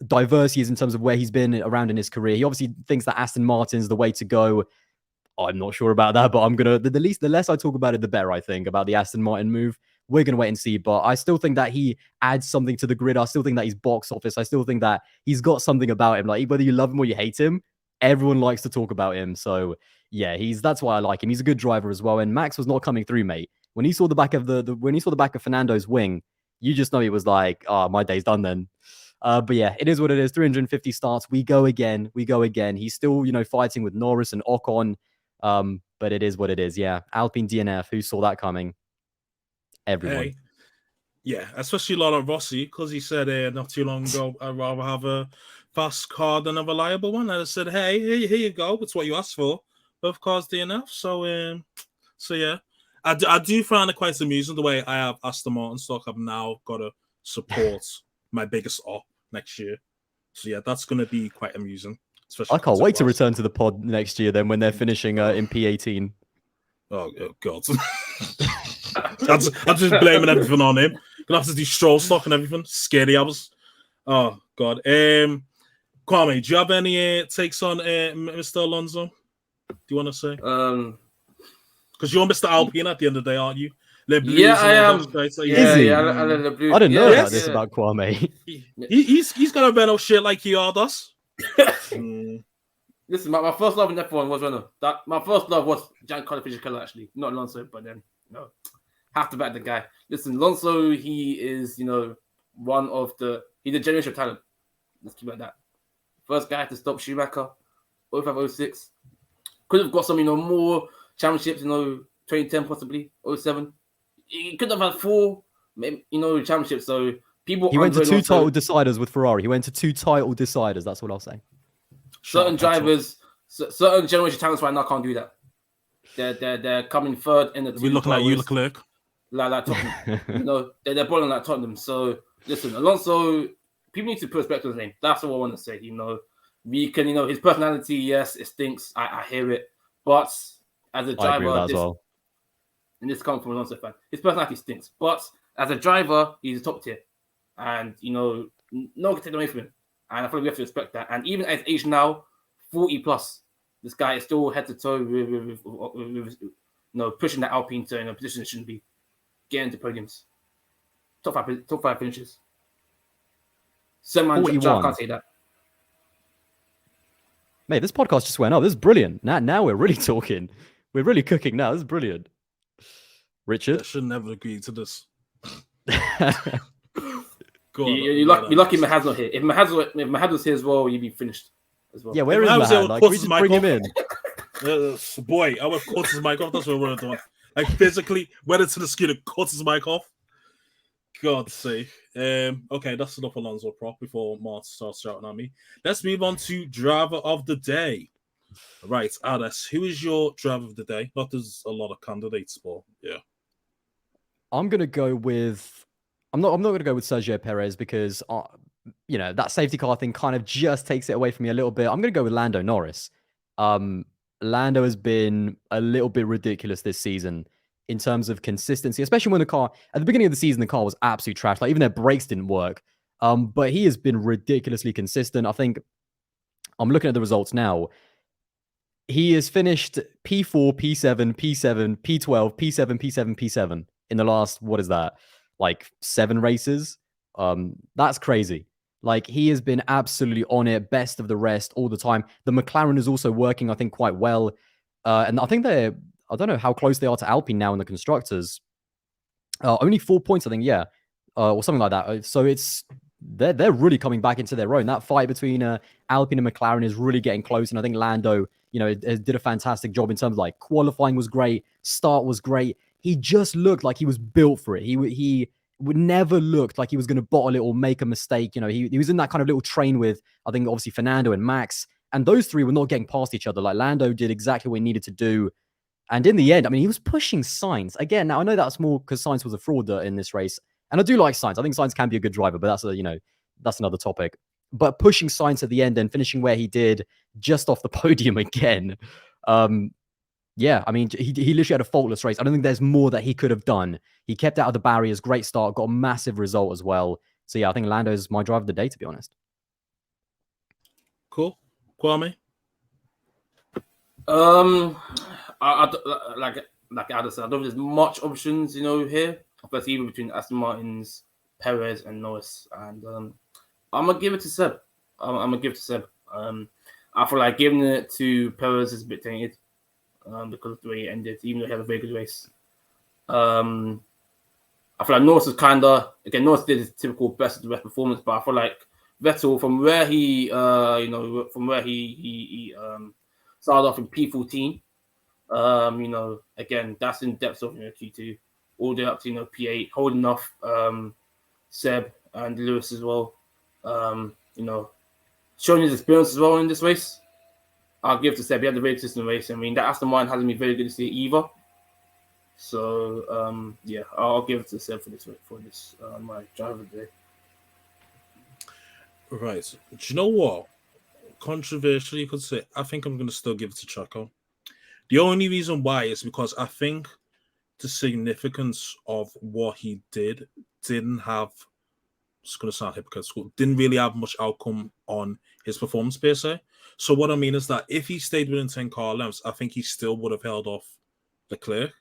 diverse he is in terms of where he's been around in his career. He obviously thinks that Aston Martin's the way to go. I'm not sure about that, but I'm gonna the less I talk about it, the better. I think about the Aston Martin move. We're gonna wait and see, but I still think that he adds something to the grid. I still think that he's box office. I still think that he's got something about him. Like, whether you love him or you hate him, everyone likes to talk about him. So yeah, that's why I like him. He's a good driver as well. And Max was not coming through, mate. When he saw the back of when he saw the back of Fernando's wing, you just know he was like, oh, my day's done then. But yeah, it is what it is. 350 starts. We go again. He's still, fighting with Norris and Ocon. But it is what it is. Yeah. Alpine DNF. Who saw that coming? Everyone. Hey. Yeah, especially Laurent Rossi, because he said not too long ago, I'd rather have a fast car than a reliable one. And I said, hey, here you go. It's what you asked for. Both cars DNF. So yeah. I do find it quite amusing the way I have Aston Martin stock. I've now got to support my biggest op next year. So yeah, that's going to be quite amusing. I can't wait to return to the pod next year then when they're finishing in P18. Oh God. I'm just blaming everything on him. Gonna have to do stroll stock and everything. Scary hours. Oh God. Kwame, do you have any takes on Mr. Alonso? Do you want to say? Because you're Mr. Alpine at the end of the day, aren't you? Yeah, I am. I didn't know about this about Kwame. He's got a Renault shit like he does. Listen, my first love in F1 was Renault. My first love was Giancarlo Fisichella, actually, not Alonso, but then have to back the guy. Listen, Alonso, he is he's a generation of talent. Let's keep it like that. First guy to stop Schumacher, 05, 06. Could have got some more championships, 2010 possibly, 07. He could have had 4, championships. So people. He went to 2 title deciders with Ferrari. He went to 2 title deciders. That's what I'll say. Certain drivers, certain generation talents right now can't do that. They're coming third in the. We're looking at you, Leclerc. Like Tottenham. They're balling like Tottenham. So listen, Alonso. People need to put respect to his name. That's all I want to say. we can, his personality, yes, it stinks. I hear it. But as a driver, I agree with that as well. And this comes from an Alonso fan, his personality stinks. But as a driver, he's a top tier. And, no one can take it away from him. And I feel like we have to respect that. And even at his age now, 40 plus, this guy is still head to toe with pushing that Alpine to a position it shouldn't be. Getting into podiums. Top five finishes. Someone can't say that. Mate, this podcast just went up. This is brilliant. Now we're really talking. We're really cooking now. This is brilliant. Richard? I should never agree to this. You're lucky Mahad's not here. If Mahad was here as well, you'd be finished as well. Yeah, where is Mahad? Like, we just bring him in. Boy, I would cut his mic off. That's what we're doing. Like, physically, went into the screen and cut his mic off. God's sake. Okay, that's enough Alonso prop before Martin starts shouting at me. Let's move on to driver of the day. Right, Aldas, who is your driver of the day? Not there's a lot of candidates, but yeah. I'm gonna go with. I'm not gonna go with Sergio Perez because that safety car thing kind of just takes it away from me a little bit. I'm gonna go with Lando Norris. Lando has been a little bit ridiculous this season in terms of consistency, especially when the car at the beginning of the season, the car was absolute trash. Like even their brakes didn't work. But he has been ridiculously consistent. I think I'm looking at the results now. He has finished P4, P7, P7, P12, P7, P7, P7 in the last, what is that? Like 7 races. That's crazy. Like he has been absolutely on it, best of the rest all the time. The McLaren is also working, I think, quite well. And I think I don't know how close they are to Alpine now in the constructors. Only 4 points, I think, yeah. Or something like that. So they're really coming back into their own. That fight between Alpine and McLaren is really getting close. And I think Lando, did a fantastic job in terms of like qualifying was great. Start was great. He just looked like he was built for it. He would never looked like he was going to bottle it or make a mistake. He was in that kind of little train with, I think, obviously Fernando and Max. And those three were not getting past each other. Like Lando did exactly what he needed to do. And in the end, I mean, he was pushing Sainz. Again, now I know that's more because Sainz was a fraud in this race. And I do like Sainz. I think Sainz can be a good driver, but that's another topic. But pushing Sainz at the end and finishing where he did just off the podium again. Yeah, I mean, he literally had a faultless race. I don't think there's more that he could have done. He kept out of the barriers, great start, got a massive result as well. So yeah, I think Lando's my driver of the day, to be honest. Cool. Kwame? I like Aldas said, I don't think there's much options, here. But even between Aston Martins, Perez, and Norris. And I'm gonna give it to Seb. I'm gonna give it to Seb. I feel like giving it to Perez is a bit tainted because of the way it ended, even though he had a very good race. I feel like Norris was Norris did his typical best of the rest performance, but I feel like Vettel, from where he started off in P14, again, that's in depth of Q2, all the way up to P8, holding off Seb and Lewis as well. Showing his experience as well in this race. I'll give it to Seb. He had a very consistent race. I mean, that Aston Martin hasn't been very good to see either. So I'll give it to Seb for this my driver today. Right. Do you know what? Controversially, you could say, I think I'm going to still give it to Checo. The only reason why is because I think the significance of what he didn't have, it's going to sound hypocritical, didn't really have much outcome on his performance per se. So what I mean is that if he stayed within 10 car lengths, I think he still would have held off Leclerc.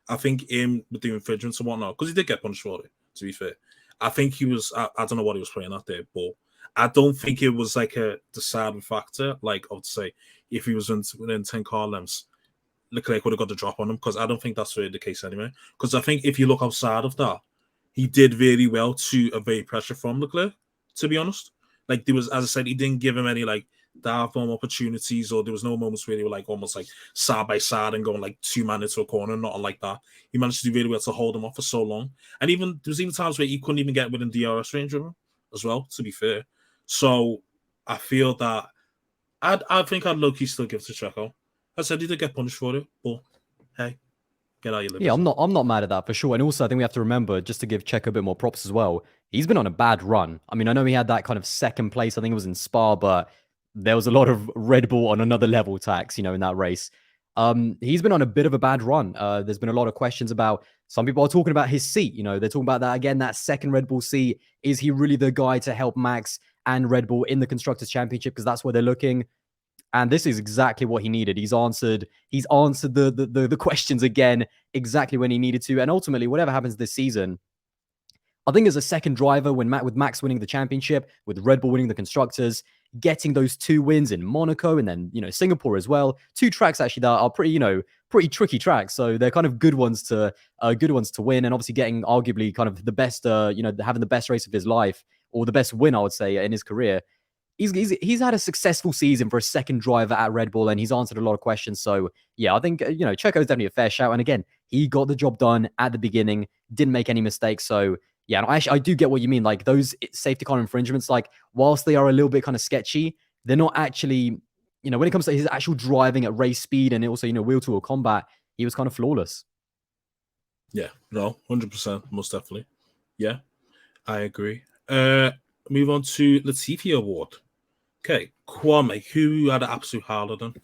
I think him with the infringements and whatnot, because he did get punished for it, to be fair. I think he was, I don't know what he was playing at there, but I don't think it was like a deciding factor. Like I would say, if he was within 10 car lengths, Leclerc would have got the drop on him, because I don't think that's really the case anyway. Because I think if you look outside of that, he did really well to evade pressure from Leclerc, to be honest. Like there was, as I said, he didn't give him any like dive bomb opportunities, or there was no moments where they were like almost like side by side and going like 2 man into a corner, nothing like that. He managed to do really well to hold him off for so long. And even there was even times where he couldn't even get within DRS range of him as well, to be fair. So I feel that I think I'd low-key still give it to Checo. I said he did get punished for it, but hey, get out your limits. Yeah, I'm not mad at that for sure. And also I think we have to remember, just to give Checo a bit more props as well, he's been on a bad run. I mean, I know he had that kind of second place, I think it was in Spa, but there was a lot of Red Bull on another level tax, in that race. He's been on a bit of a bad run. There's been a lot of questions about, some people are talking about his seat. They're talking about that again, that second Red Bull seat. Is he really the guy to help Max and Red Bull in the Constructors' Championship? Because that's where they're looking. And this is exactly what he needed. He's answered the questions again exactly when he needed to. And ultimately, whatever happens this season, I think as a second driver, with Max winning the championship, with Red Bull winning the Constructors, getting those 2 wins in Monaco and then Singapore as well, 2 tracks actually that are pretty tricky tracks. So they're kind of good ones to win, and obviously getting arguably kind of the best, having the best race of his life, or the best win, I would say, in his career. He's had a successful season for a second driver at Red Bull, and he's answered a lot of questions. So yeah, I think Checo is definitely a fair shout. And again, he got the job done at the beginning, didn't make any mistakes. So yeah, and I do get what you mean. Like those safety car infringements, like whilst they are a little bit kind of sketchy, they're not actually, when it comes to his actual driving at race speed and also, wheel-to-wheel combat, he was kind of flawless. Yeah, no, 100%, most definitely. Yeah, I agree. Move on to Latifi Award. Okay, Kwame, who had an absolute howler then?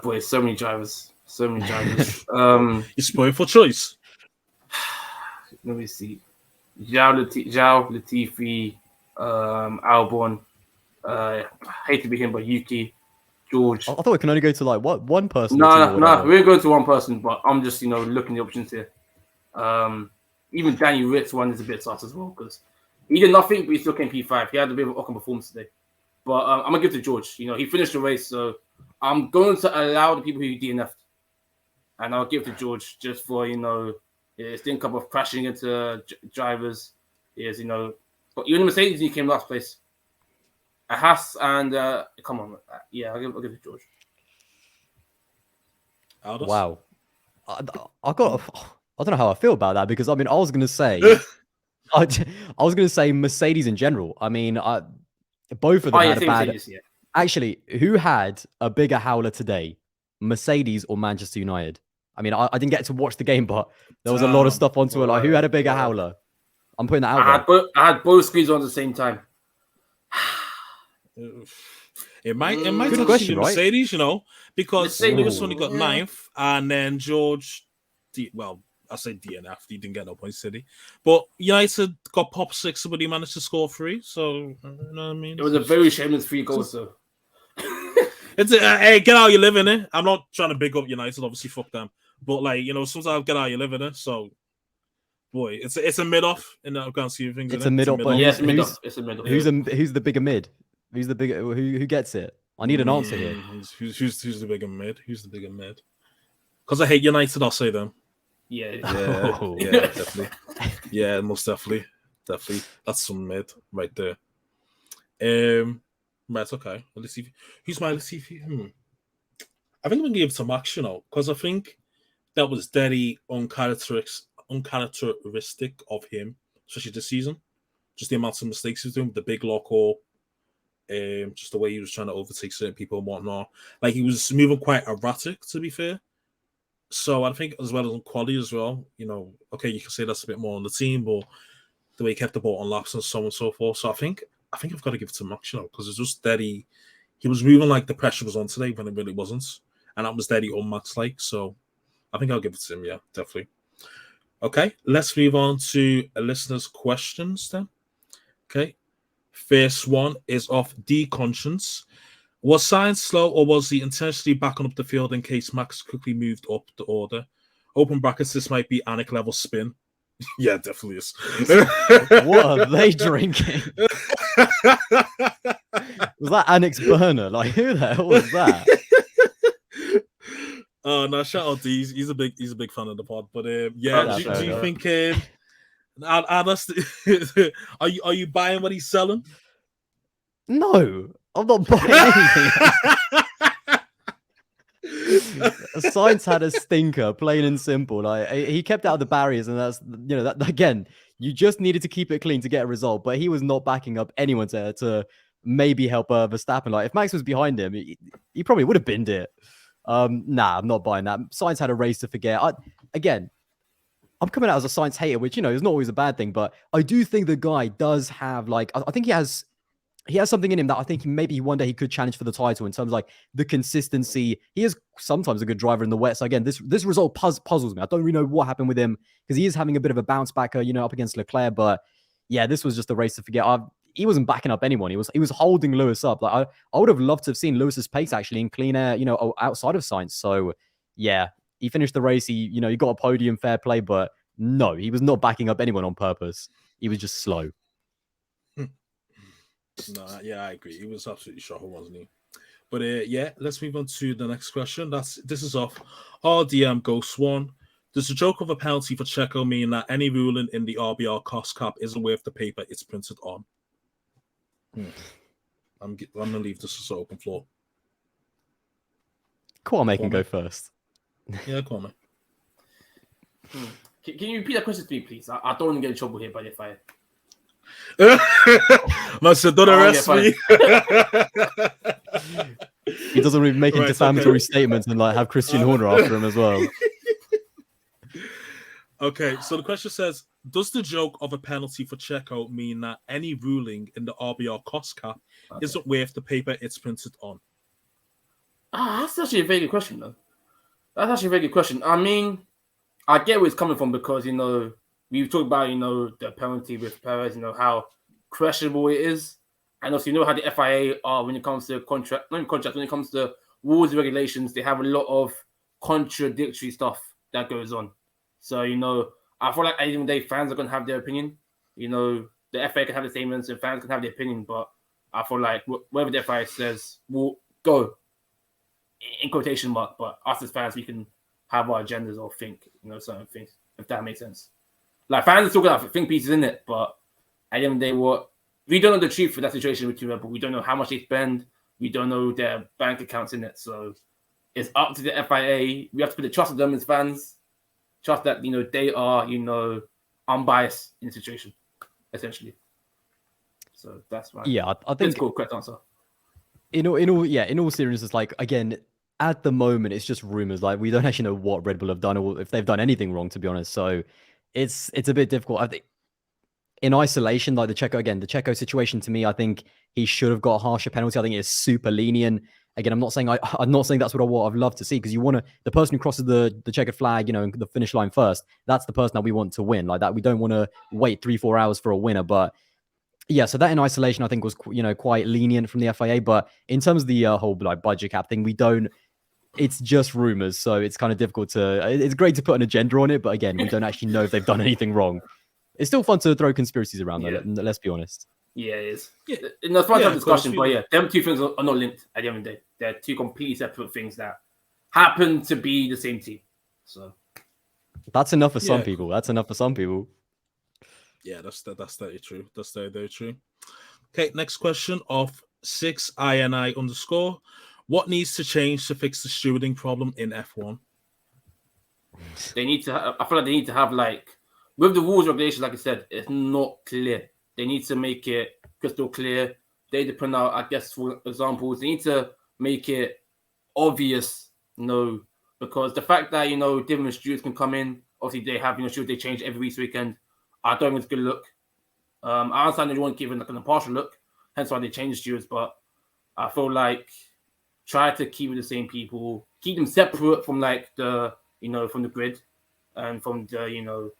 Boy, so many drivers. You're spoiled for choice. Let me see. Zhao, Latifi, Albon. I hate to be him, but Yuki, George. I thought we can only go to like one person. No, we're going to one person, but I'm just looking at the options here. Even Danny Ritt's one is a bit sus as well, because he did nothing, but he still came P5. He had a bit of an Ocon performance today. But I'm gonna give it to George. He finished the race, so I'm going to allow the people who DNF'd, and I'll give it to George just for his stink up of crashing into drivers. Is but even Mercedes, he came last place. A Haas and come on, yeah, I'll give it to George. Aldas? Wow, I don't know how I feel about that, because I was gonna say, I was gonna say Mercedes in general. Both of them had a bad. Mercedes, yeah. Actually, who had a bigger howler today, Mercedes or Manchester United? I didn't get to watch the game, but there was a lot of stuff onto it. Like, who had a bigger howler? I'm putting that out there. I had both screens on at the same time. It might Good question, right? Mercedes, because Mercedes, Lewis only got 9th, and then George, I say DNF, he didn't get no points, did he? But United got pop 6, but he managed to score 3. So you know what I mean. It was a very shameless 3 goals, though. It's hey, get out, you live in it. I'm not trying to big up United, obviously, fuck them. But sometimes get out, you live in it. So, boy, it's a mid off in the grand scheme of things. It's a mid off. Yeah, it's a mid off. Who's the bigger mid? Who's the bigger? Who gets it? I need an answer here. Who's the bigger mid? Who's the bigger mid? Because I hate United, I'll say them. Yeah, definitely. Yeah, most definitely. That's some mid right there. Right, okay. Latifi. Who's my Latifi? I think I'm gonna give it to Max, because I think that was very uncharacteristic of him, especially this season. Just the amounts of mistakes he was doing with the big lock or just the way he was trying to overtake certain people and whatnot. Like, he was moving quite erratic, to be fair. So I think, as well as on Quali as well, okay, you can say that's a bit more on the team, but the way he kept the ball on laps and so on and so forth. So I think I've got to give it to Max, because it's just steady. He was moving like the pressure was on today when it really wasn't. And that was steady on Max-like. So I think I'll give it to him, yeah, definitely. Okay, let's move on to a listener's questions then. Okay, first one is off D Conscience. Was Sainz slow, or was he intentionally backing up the field in case Max quickly moved up the order? Open brackets, this might be Anik level spin. Yeah, it definitely is. What are they drinking? Was that Anik's burner? Like, who the hell was that? Oh no! Shout out D. He's a big fan of the pod. But yeah, do you think? Are you buying what he's selling? No, I'm not buying anything. Sainz had a stinker, plain and simple. Like, he kept out of the barriers, and that's that again. You just needed to keep it clean to get a result, but he was not backing up anyone to maybe help Verstappen. Like, if Max was behind him, he probably would have binned it. Nah, I'm not buying that. Sainz had a race to forget. I'm coming out as a Sainz hater, which is not always a bad thing, but I do think the guy does have, like, I think he has he has something in him that I think maybe one day he could challenge for the title in terms of like the consistency. He is sometimes a good driver in the wet. So again, this result puzzles me. I don't really know what happened with him because he is having a bit of a bounce back, up against Leclerc. But yeah, this was just a race to forget. He wasn't backing up anyone. He was holding Lewis up. Like I would have loved to have seen Lewis's pace actually in clean air, outside of Sainz. So yeah, he finished the race. He got a podium, fair play, but no, he was not backing up anyone on purpose. He was just slow. Nah, yeah, I agree. He was absolutely shocking, wasn't he? But yeah, let's move on to the next question. This is off RDM Ghost One. Does the joke of a penalty for Checo mean that any ruling in the RBR cost cap isn't worth the paper it's printed on? I'm gonna leave this as an open floor. Kwame can go first. Yeah, Kwame. Can you repeat that question to me, please? I don't want to get in trouble here by the FIA. Master, don't arrest me. He doesn't really make defamatory statements and like have Christian Horner after him as well. Okay, so the question says, does the joke of a penalty for Checo mean that any ruling in the RBR cost cap isn't worth the paper it's printed on? That's actually a very good question, though. That's actually a very good question. I mean, I get where it's coming from because, we've talked about, the penalty with Perez, how questionable it is. And also, how the FIA are when it comes to when it comes to rules and regulations, they have a lot of contradictory stuff that goes on. So, I feel like at the end of the day, fans are going to have their opinion. The FIA can have the statements and fans can have their opinion, but I feel like whatever the FIA says will go in quotation mark. But us as fans, we can have our agendas or think, certain things, if that makes sense. Like, fans are still going to have think pieces in it, but at the end of the day, we don't know the truth for that situation with Red Bull. We don't know how much they spend. We don't know their bank accounts in it. So it's up to the FIA. We have to put the trust of them as fans. Trust that, they are, unbiased in the situation, essentially. So that's right. Yeah, I think it's cool. Correct answer. In all seriousness, like, again, at the moment, it's just rumors. Like, we don't actually know what Red Bull have done or if they've done anything wrong, to be honest. So it's a bit difficult. I think in isolation, like the Checo situation, to me, I think he should have got a harsher penalty. I think it's super lenient. Again, I'm not saying that's what I'd love to see, because you want the person who crosses the checkered flag, the finish line first. That's the person that we want to win. Like that, we don't want to wait 3-4 hours for a winner. But yeah, so that in isolation, I think was quite lenient from the FIA. But in terms of the whole budget cap thing, we don't. It's just rumors, so it's kind of difficult to. It's great to put an agenda on it, but again, we don't actually know if they've done anything wrong. It's still fun to throw conspiracies around, though. Let's be honest. Yeah, it is. Yeah, it's fun to have discussion, but yeah, them two things are not linked at the end of the day. They're two completely separate things that happen to be the same team. So that's enough for some people. That's enough for some people. Yeah, that's very true. That's very, very true. Okay, next question of 6INI_. What needs to change to fix the stewarding problem in F1? They need to. I feel like they need to have with the rules regulations. Like I said, it's not clear. They need to make it crystal clear. They need to put out, I guess, for examples. They need to make it obvious, because the fact that different stewards can come in. Obviously, they have stewards they change every weekend. I don't think it's a good look. I understand they want to give it an impartial look, hence why they change stewards. But I feel like try to keep it the same people, keep them separate from the from the grid and from the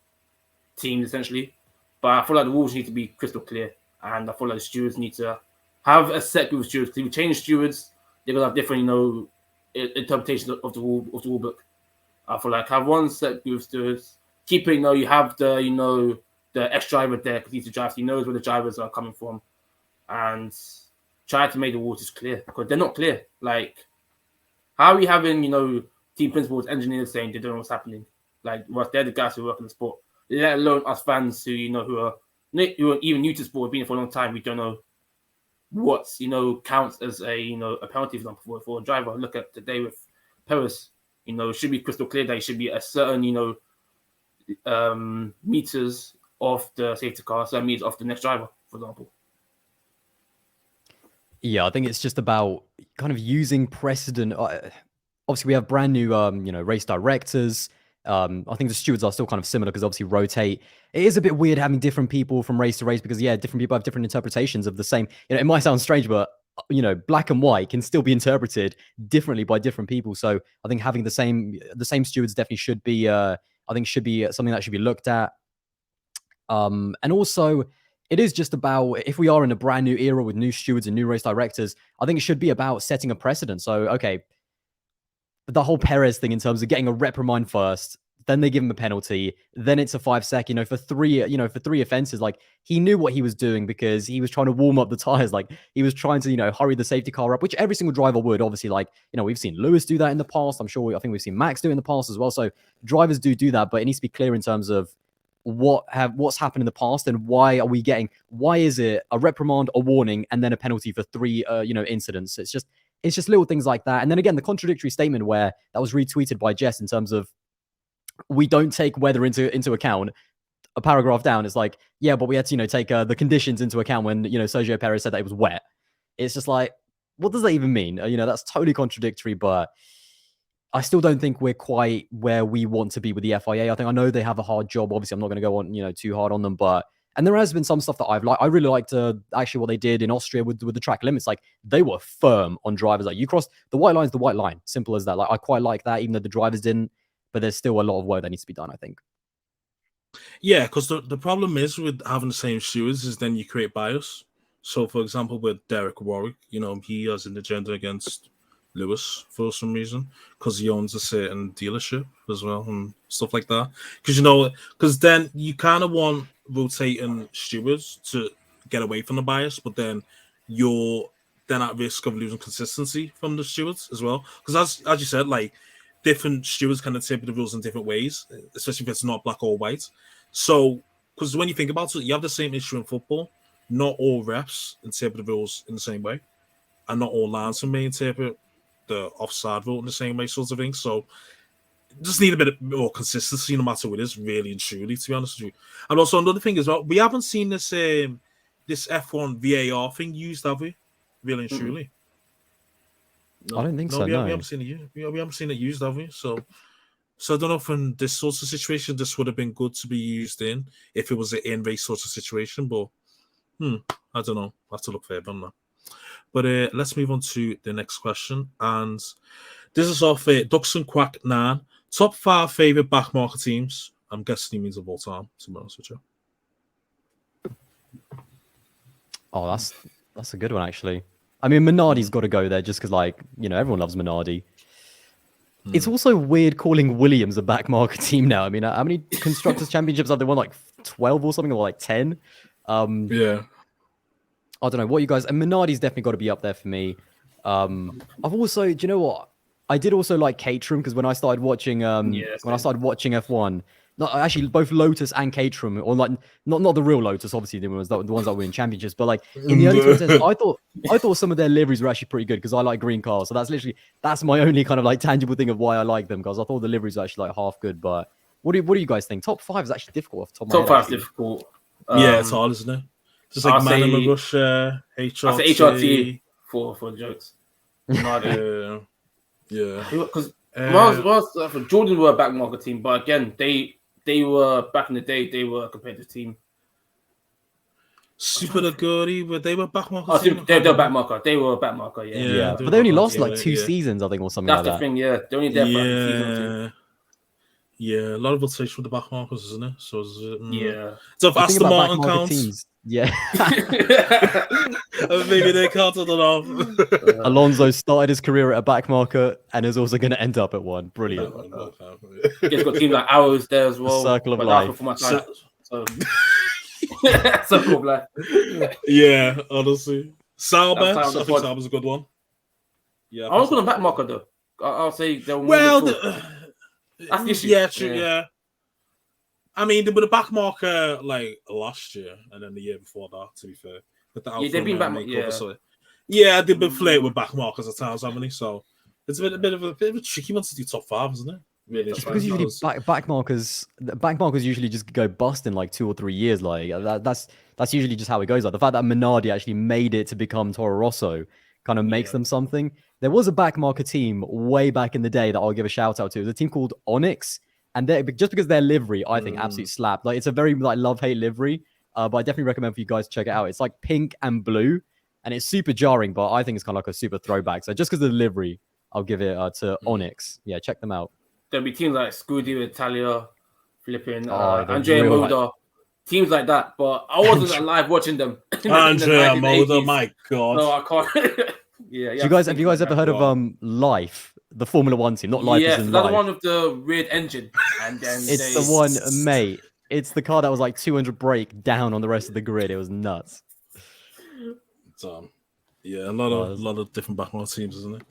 teams essentially. But I feel like the rules need to be crystal clear, and I feel like the stewards need to have a set group of stewards. If you change stewards, they're gonna have different interpretations of the rule book. I feel like have one set group of stewards. Keep it, you have the the ex-driver there because he's a driver, so he knows where the drivers are coming from, and try to make the rules just clear, because they're not clear. Like, how are we having team principals, engineers saying they don't know what's happening? Like, they're the guys who work in the sport, let alone us fans who who are even new to sport, been here for a long time. We don't know what counts as a a penalty for a driver. Look at today with Perez. It should be crystal clear that it should be a certain meters off the safety car, certain meters off the next driver, for example. Yeah, I think it's just about kind of using precedent. Obviously, we have brand new race directors. I think the stewards are still kind of similar because obviously rotate. It is a bit weird having different people from race to race because different people have different interpretations of the same. It might sound strange, but black and white can still be interpreted differently by different people. So I think having the same stewards definitely should be should be something that should be looked at. And also it is just about, if we are in a brand new era with new stewards and new race directors, I think it should be about setting a precedent. So, okay, the whole Perez thing in terms of getting a reprimand first, then they give him a penalty, then it's a 5 second, for three offenses. Like, he knew what he was doing because he was trying to warm up the tires. Like, he was trying to, hurry the safety car up, which every single driver would. Obviously, like, we've seen Lewis do that in the past. I think we've seen Max do it in the past as well. So drivers do that, but it needs to be clear in terms of what's happened in the past and why is it a reprimand, a warning, and then a penalty for 3 incidents. It's just little things like that. And then again, the contradictory statement where that was retweeted by Jess in terms of we don't take weather into account. A paragraph down, it's like, yeah, but we had to take the conditions into account when Sergio Perez said that it was wet. It's just like, what does that even mean? That's totally contradictory, but I still don't think we're quite where we want to be with the FIA. I know they have a hard job. Obviously, I'm not going to go on, too hard on them, and there has been some stuff that I really liked actually what they did in Austria with the track limits. Like, they were firm on drivers. Like, you cross the white line's the white line. Simple as that. Like, I quite like that, even though the drivers didn't, but there's still a lot of work that needs to be done, I think. Yeah, because the problem is with having the same stewards is then you create bias. So, for example, with Derek Warwick, he has an agenda against Lewis for some reason because he owns a certain dealership as well and stuff like that. Because then you kind of want rotating stewards to get away from the bias, but then you're then at risk of losing consistency from the stewards as well. Because as you said, like, different stewards can interpret the rules in different ways, especially if it's not black or white. So, because when you think about it, you have the same issue in football. Not all refs interpret the rules in the same way, and not all linesmen may interpret the offside rule in the same way, sorts of things. So, just need a bit more consistency, no matter what it is, really and truly, to be honest with you. And also another thing as well, we haven't seen this F1 VAR thing used, have we? Really and truly. No, I don't think so. We haven't seen it. We haven't seen it used, have we? So I don't know if in this sort of situation this would have been good to be used if it was an in-race sort of situation. But I don't know. I have to look further on that. But let's move on to the next question, and this is off Duxon Quack 9. Top 5 favorite backmarker teams. I'm guessing he means of all time, to be honest with you. Oh, that's a good one, actually. I mean, Minardi's got to go there just because, like, everyone loves Minardi. It's also weird calling Williams a backmarker team now. I mean, how many Constructors' Championships have they won? Like 12 or something, or like 10? Yeah. I don't know. What you guys... And Minardi's definitely got to be up there for me. I've also... Do you know what? I did also like Caterham because when I started watching... I started watching F1... Not actually, both Lotus and Caterham, or like not the real Lotus, obviously the ones that win championships, but like in the early 2010s, I thought some of their liveries were actually pretty good because I like green cars. So that's my only kind of like tangible thing of why I like them, because I thought the liveries were actually like half good. But what do you guys think? Top 5 is actually difficult off the top of my head. Top 5 is difficult. Yeah, it's hard, isn't it? Just like Manama Russia, HRT. I say HRT for jokes. Yeah. Because Jordan were a backmarker team, but again, they were back in the day. They were a competitive team. Super Naguri, but they were backmarker. Oh, they were backmarker. They were a backmarker. Yeah. But they only lasted like 2 seasons, I think, or something like that. That's the thing. Yeah, they only there for a season. Yeah, a lot of rotation with the backmarkers, isn't it? So yeah. So if Aston Martin counts, teams, yeah. Maybe they can't. I don't know. Alonso started his career at a backmarker and is also going to end up at one. Brilliant. He's got teams like Arrows there as well. Circle of life. Circle of life. Yeah, honestly. Sauber, I think Sauber's a good one. Yeah, I was going to backmarker though. I'll say they'll that's the issue. Yeah, true. Yeah. I mean, they were the backmarker like last year and then the year before that. To be fair, but they've been backmarker. Yeah, they've been flirting with backmarkers at times, haven't they? So it's a bit of a tricky one to do top 5, isn't it? Really, because usually backmarkers usually just go bust in like 2 or 3 years. Like that's usually just how it goes. Like the fact that Minardi actually made it to become Toro Rosso kind of makes them something. There was a backmarker team way back in the day that I'll give a shout out to. It was a team called Onyx, And just because their livery, I think, absolutely slap. Like, it's a very like love-hate livery, but I definitely recommend for you guys to check it out. It's like pink and blue, and it's super jarring, but I think it's kind of like a super throwback. So just because of the livery, I'll give it to Onyx. Yeah, check them out. There'll be teams like Scudi, Italia, flipping Andrea real Moda, teams like that. But I wasn't alive watching them. Andrea Moda, my God. No, I can't. Yeah. Have you guys ever heard of Life, the Formula One team? Not Life as in that's Life. the one with the weird engine. And then it's the one, mate. It's the car that was like 200 brake down on the rest of the grid. It was nuts. Yeah, a lot of different background teams, isn't it?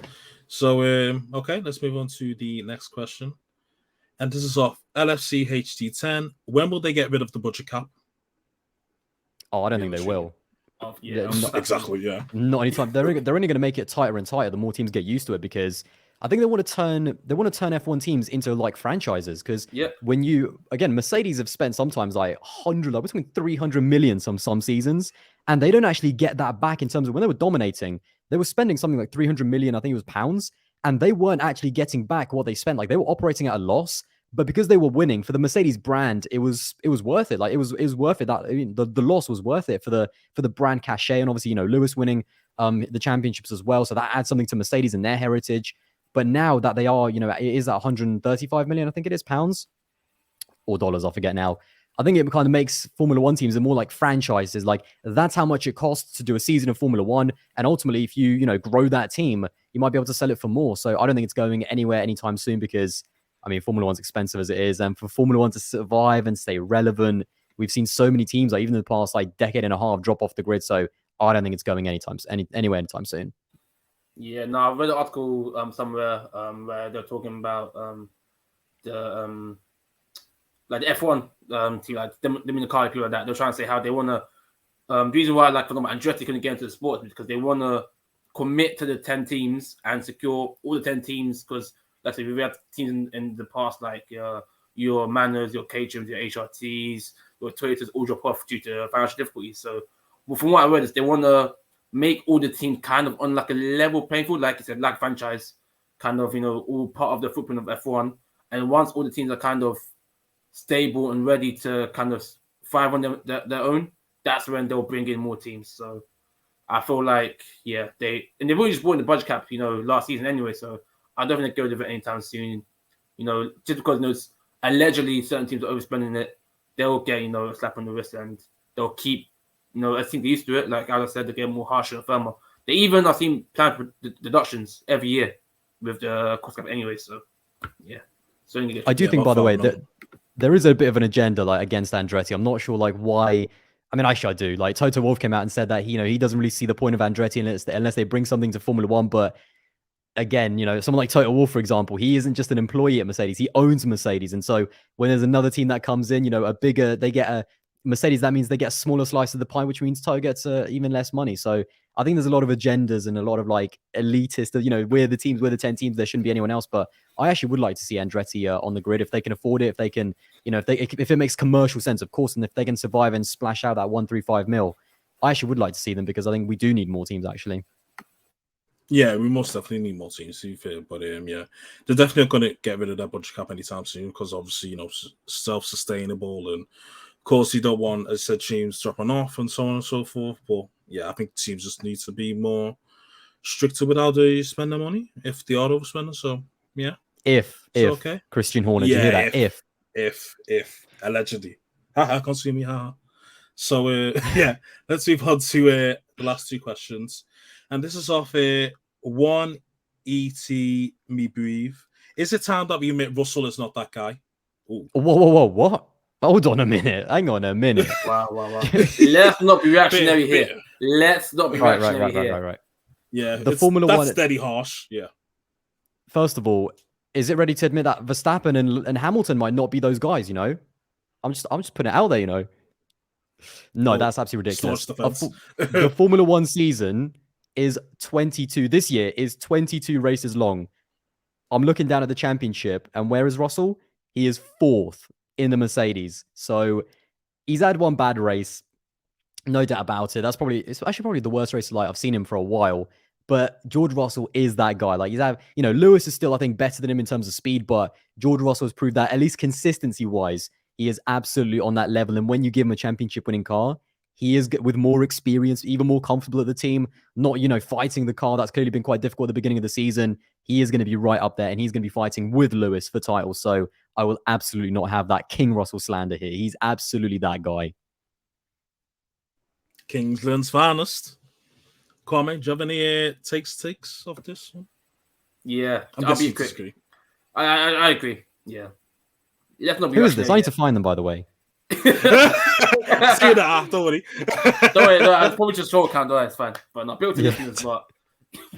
So, okay, let's move on to the next question. And this is off LFC HD10. When will they get rid of the budget cap? Oh, I don't think they will. Exactly, yeah. Not anytime. They're only going to make it tighter and tighter the more teams get used to it, because I think they want to turn F1 teams into like franchises. Because when Mercedes have spent sometimes like between 300 million some seasons, and they don't actually get that back in terms of when they were dominating. They were spending something like 300 million, I think it was pounds, and they weren't actually getting back what they spent. Like, they were operating at a loss, but because they were winning for the Mercedes brand, it was worth it. Like, it was worth it. That the loss was worth it for the brand cachet, and obviously Lewis winning the championships as well. So that adds something to Mercedes and their heritage. But now that they are, it is at 135 million, I think it is, pounds or dollars, I forget now. I think it kind of makes Formula One teams more like franchises. Like, that's how much it costs to do a season of Formula One. And ultimately, if you grow that team, you might be able to sell it for more. So I don't think it's going anywhere anytime soon, because, I mean, Formula One's expensive as it is. And for Formula One to survive and stay relevant, we've seen so many teams, like even in the past decade and a half, drop off the grid. So I don't think it's going anywhere anytime soon. Yeah, no, I read an article somewhere where they're talking about the F1 team, like them in the car, people like that. They're trying to say how they want to. The reason why, like, for example, Andretti couldn't get into the sport is because they want to commit to the 10 teams and secure all the 10 teams. Because, let's say, we had teams in the past, like your Manners, your Caterhams, your HRTs, your Toyotas all drop off due to financial difficulties. So, well, from what I read, is they want to make all the teams kind of on like a level playing field, like you said, like franchise, kind of, all part of the footprint of F1. And once all the teams are kind of stable and ready to kind of thrive on their own, that's when they'll bring in more teams. So I feel like, they've already just brought in the budget cap, last season anyway. So I don't think they'll go to it anytime soon. Just because allegedly certain teams are overspending it, they'll get a slap on the wrist, and they'll keep I think they used to it. Like Aldas said, they get more harsher and firmer. They even, I've seen, plan for deductions every year with the cost cap anyway. So yeah, I do think, by the way, that there is a bit of an agenda against Andretti. I'm not sure why. I mean, actually, I do. Like, Toto Wolff came out and said that he doesn't really see the point of Andretti unless they bring something to Formula One. But again, someone like Toto Wolff, for example, he isn't just an employee at Mercedes. He owns Mercedes, and so when there's another team that comes in, they get a Mercedes, that means they get a smaller slice of the pie, which means Toto gets even less money. So I think there's a lot of agendas and a lot of elitist, we're the teams, we're the 10 teams, there shouldn't be anyone else. But I actually would like to see Andretti on the grid if they can afford it, if they can, if it makes commercial sense, of course, and if they can survive and splash out that 135 mil, I actually would like to see them, because I think we do need more teams, actually. Yeah, we most definitely need more teams, to be fair. But they're definitely not going to get rid of that budget cap anytime soon, because obviously, self-sustainable, and of course you don't want, as I said, teams dropping off and so on and so forth. But yeah, I think teams just need to be more stricter with how they spend their money if they are overspending. So yeah, if okay, Christian Horner, did you hear that? If allegedly, can't see me. So let's move on to the last two questions. And this is off one ET Me Breathe. Is it time that we admit Russell is not that guy? Ooh. Whoa, what? Hold on a minute. Hang on a minute. Wow. Let's not be reactionary here. Let's not be reactionary here. Right. Yeah, the Formula One. That's steady harsh. Yeah. First of all, is it ready to admit that Verstappen and Hamilton might not be those guys? I'm just putting it out there. No, that's absolutely ridiculous. The Formula One season is 22. This year is 22 races long. I'm looking down at the championship, and where is Russell? He is 4th in the Mercedes. So he's had one bad race, no doubt about it. It's actually probably the worst race I've seen him for a while. But George Russell is that guy. Like Lewis is still, I think, better than him in terms of speed, but George Russell has proved that at least consistency-wise, he is absolutely on that level. And when you give him a championship-winning car, he is with more experience, even more comfortable at the team, not, fighting the car. That's clearly been quite difficult at the beginning of the season. He is going to be right up there, and he's going to be fighting with Lewis for titles. So I will absolutely not have that King Russell slander here. He's absolutely that guy. Kingsland's finest. Kwame, do you have any takes of this one? Yeah, I'll be quick. I agree. Yeah. Who is this? I need to find them, by the way. Don't worry. No, I'll probably just short count. It's fine. But not built to listeners. But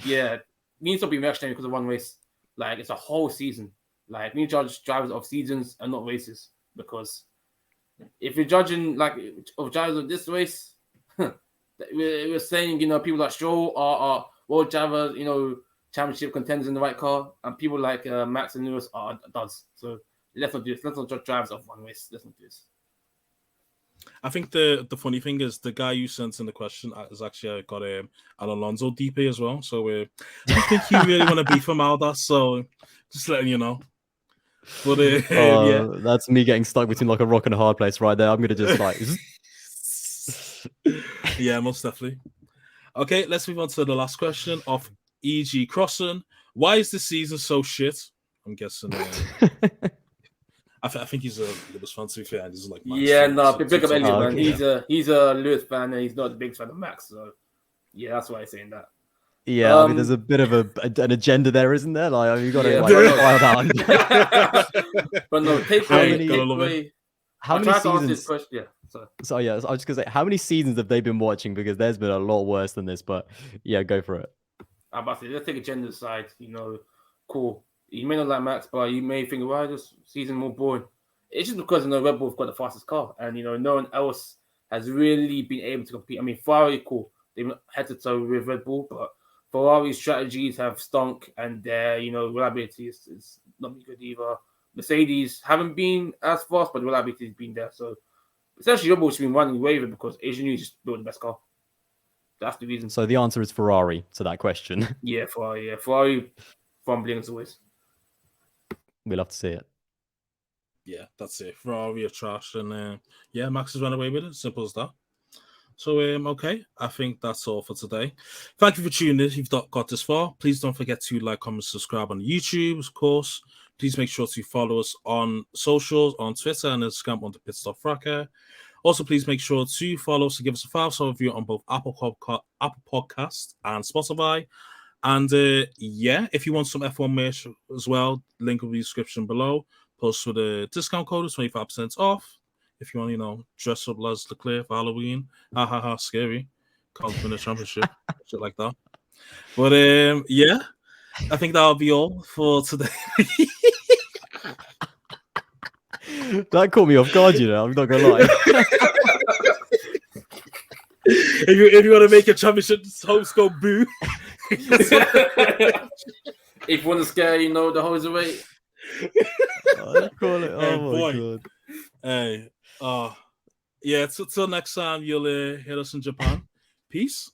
yeah, needs to be reactionary because of one race. Like, it's a whole season. Like, we judge drivers of seasons and not races. Because if you're judging of drivers of this race, we're saying people like Stroll are world drivers, championship contenders in the right car, and people like Max and Lewis are duds. So let's not do this. Let's not judge drivers of one race. Let's not do this. I think the funny thing is the guy you sent in the question has actually got an Alonso DP as well. So I think he really want to be from Aldas. So just letting you know. But yeah, that's me getting stuck between like a rock and a hard place right there. I'm gonna just like. Yeah, most definitely. Okay, let's move on to the last question of E.G. Crossan. Why is this season so shit? I'm guessing. I think he's a Lewis fan, to be fair. He's like big up Elliot, man. He's a Lewis fan, and he's not a big fan of Max. So yeah, that's why I'm saying that. Yeah, I mean, there's a bit of an agenda there, isn't there? Like, you got to But no, take how many seasons? Yeah. So yeah, I was just gonna say, how many seasons have they been watching? Because there's been a lot worse than this. But yeah, go for it. I'm about to say, let's take agenda aside. Cool. You may not like Max, but you may think, why this season more boring? It's just because Red Bull have got the fastest car, and no one else has really been able to compete. I mean, Ferrari, cool, they've been head to toe with Red Bull, but Ferrari's strategies have stunk, and their reliability is not been good either. Mercedes haven't been as fast, but the reliability has been there. So essentially, Red Bull's been running away with it because Asian just built the best car. That's the reason. So the answer is Ferrari to that question. Yeah, Ferrari. Yeah, Ferrari fumbling as always. We'll have to see it. Yeah, that's it. Ferrari are trash, and Max has run away with it. Simple as that. So, okay, I think that's all for today. Thank you for tuning in. If you've got this far, please don't forget to like, comment, subscribe on YouTube, of course. Please make sure to follow us on socials, on Twitter and Instagram on the Pitstop Fracas. Also, please make sure to follow us and give us a 5-star review on both Apple Podcasts and Spotify. And if you want some F1 merch as well, link in the description below. Post with a discount code of 25% off. If you want, dress up as Leclerc for Halloween. Scary. Can't win a championship. Shit like that. But I think that'll be all for today. That caught me off guard, I'm not gonna lie. if you want to make a championship host go boo. If you want to scare the hose away. Call it. My God. Hey, till next time you'll hear us in Japan. Peace.